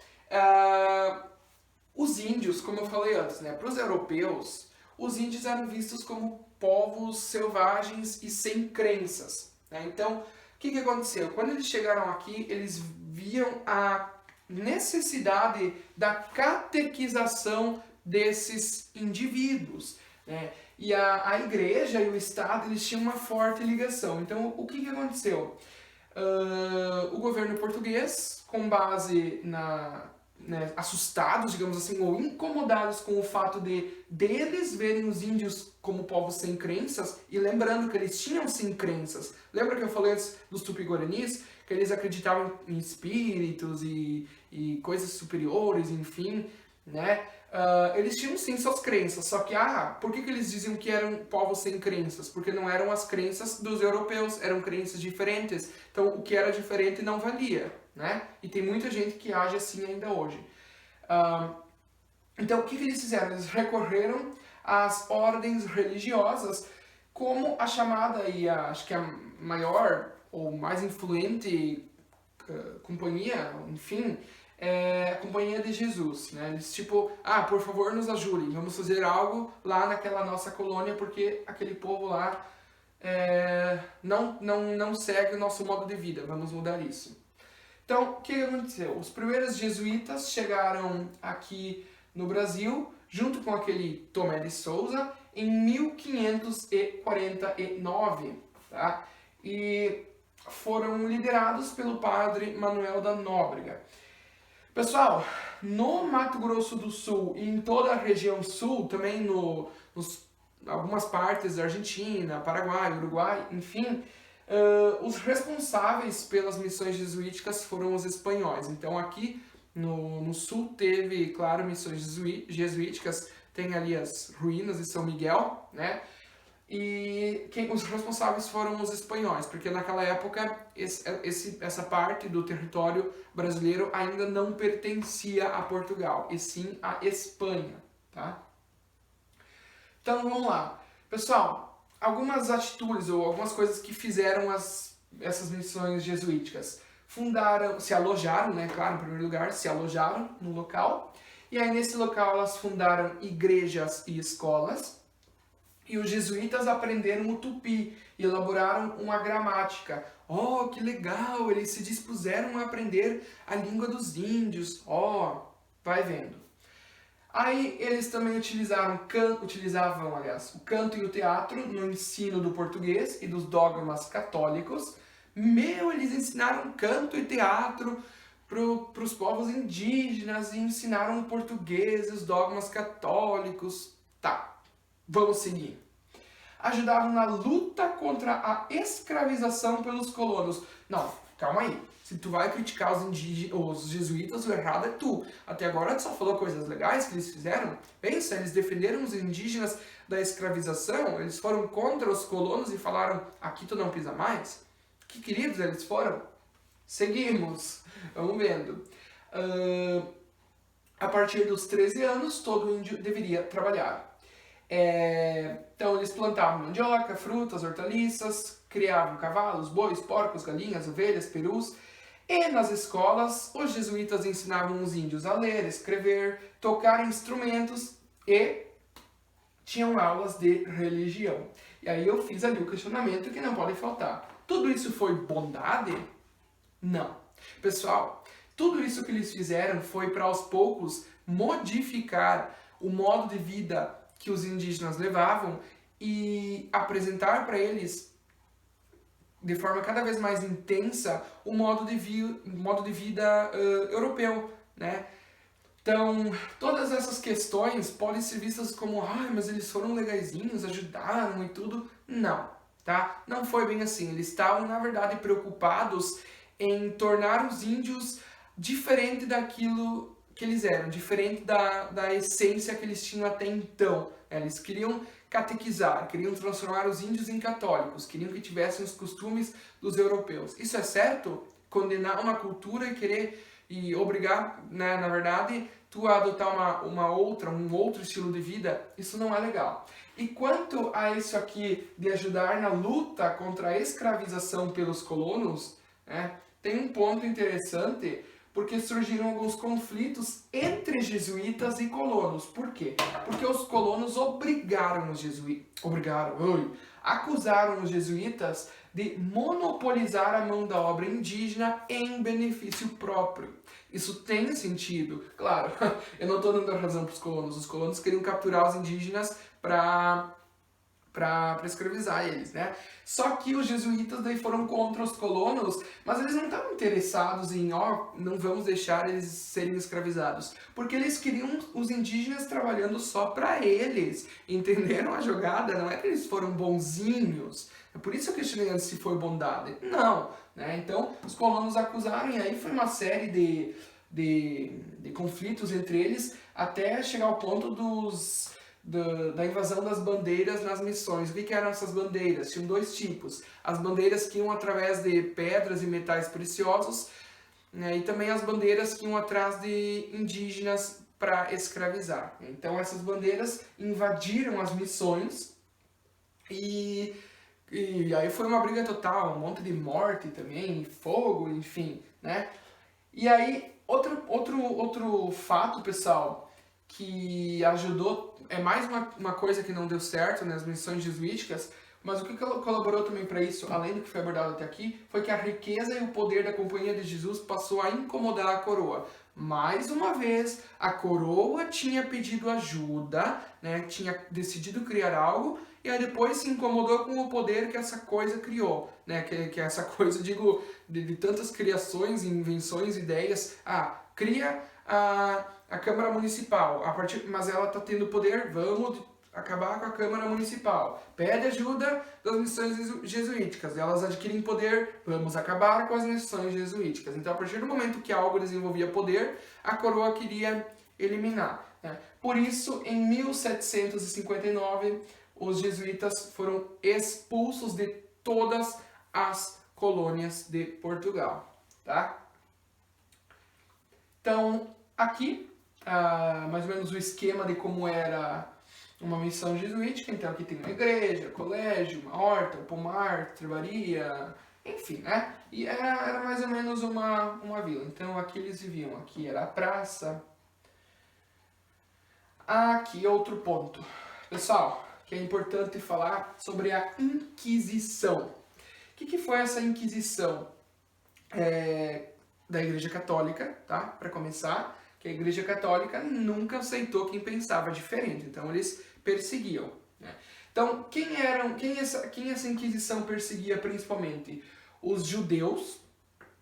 os índios, como eu falei antes, né, para os europeus, os índios eram vistos como povos selvagens e sem crenças, né? Então, o que aconteceu? Quando eles chegaram aqui, eles viam a necessidade da catequização desses indivíduos, né? E a igreja e o Estado, eles tinham uma forte ligação. Então, o que aconteceu? O governo português, com base assustados, digamos assim, ou incomodados com o fato deles verem os índios como povos sem crenças, e lembrando que eles tinham sim crenças. Lembra que eu falei antes dos Tupi-Guaranis? Que eles acreditavam em espíritos e coisas superiores, enfim, né? Eles tinham sim suas crenças, só que, por que eles diziam que eram povos sem crenças? Porque não eram as crenças dos europeus, eram crenças diferentes. Então, o que era diferente não valia, né? E tem muita gente que age assim ainda hoje. Então, o que eles fizeram? Eles recorreram às ordens religiosas como a chamada e acho que a maior ou mais influente companhia, enfim, a Companhia de Jesus, né? Eles por favor nos ajudem, vamos fazer algo lá naquela nossa colônia porque aquele povo lá não segue o nosso modo de vida, vamos mudar isso. Então, o que aconteceu? Os primeiros jesuítas chegaram aqui no Brasil, junto com aquele Tomé de Souza, em 1549, tá? E foram liderados pelo padre Manuel da Nóbrega. Pessoal, no Mato Grosso do Sul e em toda a região sul, também algumas partes da Argentina, Paraguai, Uruguai, enfim, os responsáveis pelas missões jesuíticas foram os espanhóis. Então aqui no sul teve, claro, missões jesuíticas, tem ali as ruínas de São Miguel, né? e os responsáveis foram os espanhóis, porque naquela época essa parte do território brasileiro ainda não pertencia a Portugal, e sim a Espanha, tá? Então vamos lá. Pessoal, algumas atitudes ou algumas coisas que fizeram essas missões jesuíticas. Se alojaram, né, claro, em primeiro lugar, se alojaram no local, e aí nesse local elas fundaram igrejas e escolas, e os jesuítas aprenderam o tupi e elaboraram uma gramática. Oh, que legal! Eles se dispuseram a aprender a língua dos índios. Oh, vai vendo. Aí eles também utilizavam, aliás, o canto e o teatro no ensino do português e dos dogmas católicos. Eles ensinaram canto e teatro para os povos indígenas e ensinaram português, os dogmas católicos. Tá, vamos seguir. Ajudavam na luta contra a escravização pelos colonos. Não, calma aí. Se tu vai criticar os jesuítas, o errado é tu. Até agora tu só falou coisas legais que eles fizeram. Pensa, eles defenderam os indígenas da escravização, eles foram contra os colonos e falaram, aqui tu não pisa mais. Que queridos eles foram. Seguimos, vamos vendo. A partir dos 13 anos, todo índio deveria trabalhar. Então eles plantavam mandioca, frutas, hortaliças, criavam cavalos, bois, porcos, galinhas, ovelhas, perus. E nas escolas, os jesuítas ensinavam os índios a ler, escrever, tocar instrumentos e tinham aulas de religião. E aí eu fiz ali o questionamento que não pode faltar. Tudo isso foi bondade? Não. Pessoal, tudo isso que eles fizeram foi para aos poucos modificar o modo de vida que os indígenas levavam e apresentar para eles de forma cada vez mais intensa o modo de vida europeu, né? Então, todas essas questões podem ser vistas como, mas eles foram legaizinhos, ajudaram e tudo. Não, tá? Não foi bem assim. Eles estavam, na verdade, preocupados em tornar os índios diferente daquilo que eles eram, diferente da essência que eles tinham até então. Eles queriam catequizar, queriam transformar os índios em católicos, queriam que tivessem os costumes dos europeus. Isso é certo? Condenar uma cultura e querer e obrigar, né, na verdade, tu a adotar um outro estilo de vida, isso não é legal. E quanto a isso aqui de ajudar na luta contra a escravização pelos colonos, né, tem um ponto interessante, porque surgiram alguns conflitos entre jesuítas e colonos. Por quê? Porque os colonos acusaram os jesuítas de monopolizar a mão da obra indígena em benefício próprio. Isso tem sentido. Claro, eu não estou dando razão para os colonos. Os colonos queriam capturar os indígenas para escravizar eles, né? Só que os jesuítas daí foram contra os colonos, mas eles não estavam interessados em, não vamos deixar eles serem escravizados, porque eles queriam os indígenas trabalhando só para eles. Entenderam a jogada? Não é que eles foram bonzinhos. É por isso que eu questionei antes se foi bondade. Não, né? Então, os colonos acusaram e aí foi uma série de conflitos entre eles até chegar ao ponto da invasão das bandeiras nas missões. O que eram essas bandeiras? Tinham dois tipos. As bandeiras que iam através de pedras e metais preciosos, né, e também as bandeiras que iam atrás de indígenas para escravizar. Então essas bandeiras invadiram as missões e aí foi uma briga total, um monte de morte também, fogo, enfim, né? E aí, outro fato, pessoal, que ajudou, é mais uma coisa que não deu certo nas missões jesuíticas, mas o que colaborou também para isso, além do que foi abordado até aqui, foi que a riqueza e o poder da Companhia de Jesus passou a incomodar a coroa. Mais uma vez, a coroa tinha pedido ajuda, né, tinha decidido criar algo, e aí depois se incomodou com o poder que essa coisa criou, né, que essa coisa, digo, de tantas criações, invenções, ideias. Cria a Câmara Municipal, mas ela está tendo poder, vamos acabar com a Câmara Municipal. Pede ajuda das missões jesuíticas, elas adquirem poder, vamos acabar com as missões jesuíticas. Então, a partir do momento que algo desenvolvia poder, a coroa queria eliminar, né? Por isso, em 1759, os jesuítas foram expulsos de todas as colônias de Portugal, tá? Então, aqui, mais ou menos o esquema de como era uma missão jesuítica. Então, aqui tem uma igreja, colégio, uma horta, um pomar, trevaria, enfim, né? E era mais ou menos uma vila. Então, aqui eles viviam. Aqui era a praça. Aqui outro ponto. Pessoal, que é importante falar sobre a Inquisição. O que foi essa Inquisição? Da Igreja Católica, tá? Para começar, que a Igreja Católica nunca aceitou quem pensava diferente, então eles perseguiam, né? Então, quem essa Inquisição perseguia principalmente? Os judeus,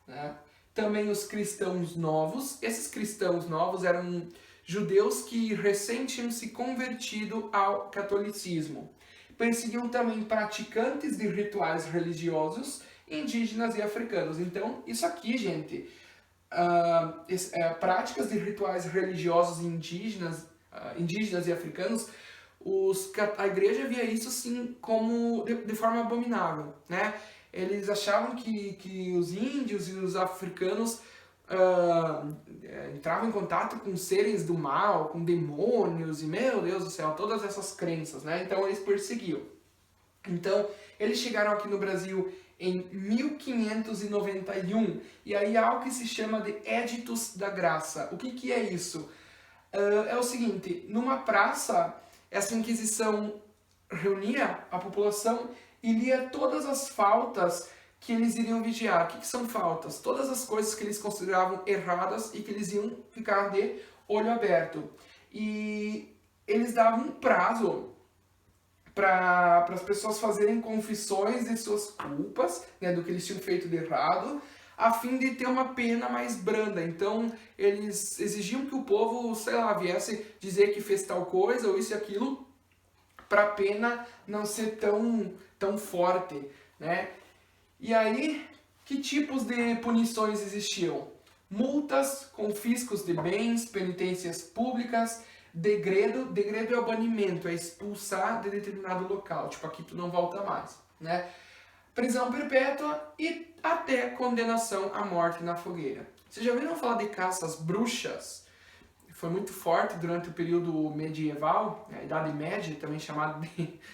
né? Também os cristãos novos. Esses cristãos novos eram judeus que recém tinham se convertido ao catolicismo. Perseguiam também praticantes de rituais religiosos indígenas e africanos. Então, isso aqui, gente, práticas de rituais religiosos indígenas e africanos, a igreja via isso assim como de forma abominável, né? Eles achavam que os índios e os africanos entravam em contato com seres do mal, com demônios e, meu Deus do céu, todas essas crenças, né? Então eles perseguiam. Então, eles chegaram aqui no Brasil em 1591, e aí há algo que se chama de Éditos da Graça. O que é isso? É o seguinte, numa praça, essa Inquisição reunia a população e lia todas as faltas que eles iriam vigiar. O que são faltas? Todas as coisas que eles consideravam erradas e que eles iam ficar de olho aberto. E eles davam um prazo para as pessoas fazerem confissões de suas culpas, né, do que eles tinham feito de errado, a fim de ter uma pena mais branda. Então, eles exigiam que o povo, sei lá, viesse dizer que fez tal coisa ou isso e aquilo, para a pena não ser tão forte, né? E aí, que tipos de punições existiam? Multas, confiscos de bens, penitências públicas, degredo é o banimento, é expulsar de determinado local, tipo aqui tu não volta mais, né? Prisão perpétua e até condenação à morte na fogueira. Vocês já ouviram falar de caça às bruxas? Foi muito forte durante o período medieval, a Idade Média, também chamada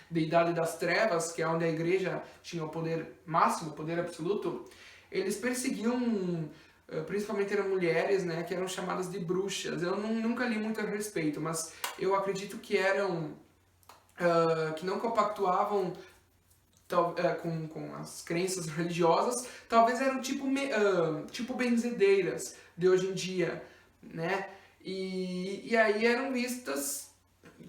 de Idade das Trevas, que é onde a igreja tinha o poder máximo, o poder absoluto. Eles perseguiam, principalmente eram mulheres, né, que eram chamadas de bruxas. Eu nunca li muito a respeito, mas eu acredito que eram, que não compactuavam com as crenças religiosas, talvez eram tipo benzedeiras de hoje em dia, né? E aí eram vistas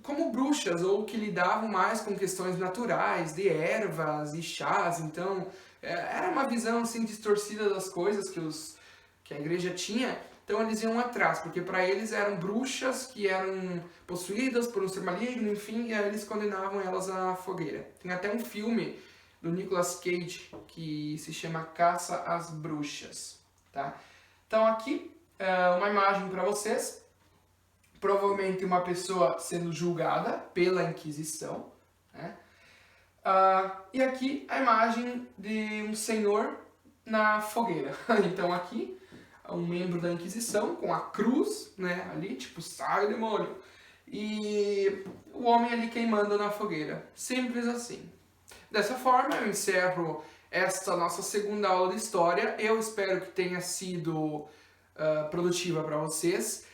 como bruxas, ou que lidavam mais com questões naturais, de ervas e chás. Então, era uma visão assim distorcida das coisas que a igreja tinha. Então eles iam atrás, porque para eles eram bruxas que eram possuídas por um ser maligno, enfim, e aí eles condenavam elas à fogueira. Tem até um filme do Nicolas Cage que se chama Caça às Bruxas, tá? Então aqui uma imagem para vocês, provavelmente uma pessoa sendo julgada pela Inquisição, né? E aqui a imagem de um senhor na fogueira. Então aqui um membro da Inquisição com a cruz, né, ali, tipo, sai demônio, e o homem ali queimando na fogueira. Simples assim. Dessa forma eu encerro esta nossa segunda aula de História. Eu espero que tenha sido produtiva para vocês.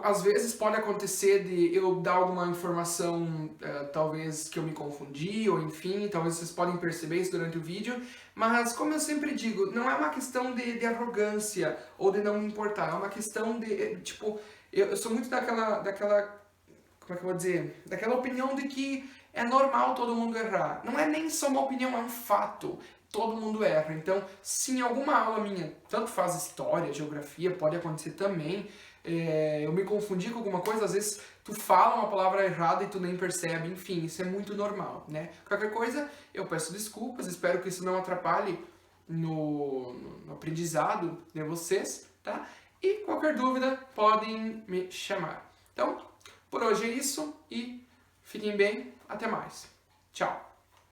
Às vezes pode acontecer de eu dar alguma informação, talvez que eu me confundi, ou enfim, talvez vocês podem perceber isso durante o vídeo, mas como eu sempre digo, não é uma questão de arrogância ou de não me importar, é uma questão de, tipo, eu sou muito daquela, como é que eu vou dizer, daquela opinião de que é normal todo mundo errar. Não é nem só uma opinião, é um fato. Todo mundo erra. Então, se em alguma aula minha, tanto faz história, geografia, pode acontecer também, eu me confundi com alguma coisa, às vezes tu fala uma palavra errada e tu nem percebe, enfim, isso é muito normal, né? Qualquer coisa, eu peço desculpas, espero que isso não atrapalhe no aprendizado de vocês, tá? E qualquer dúvida, podem me chamar. Então, por hoje é isso e Fiquem bem, até mais. Tchau.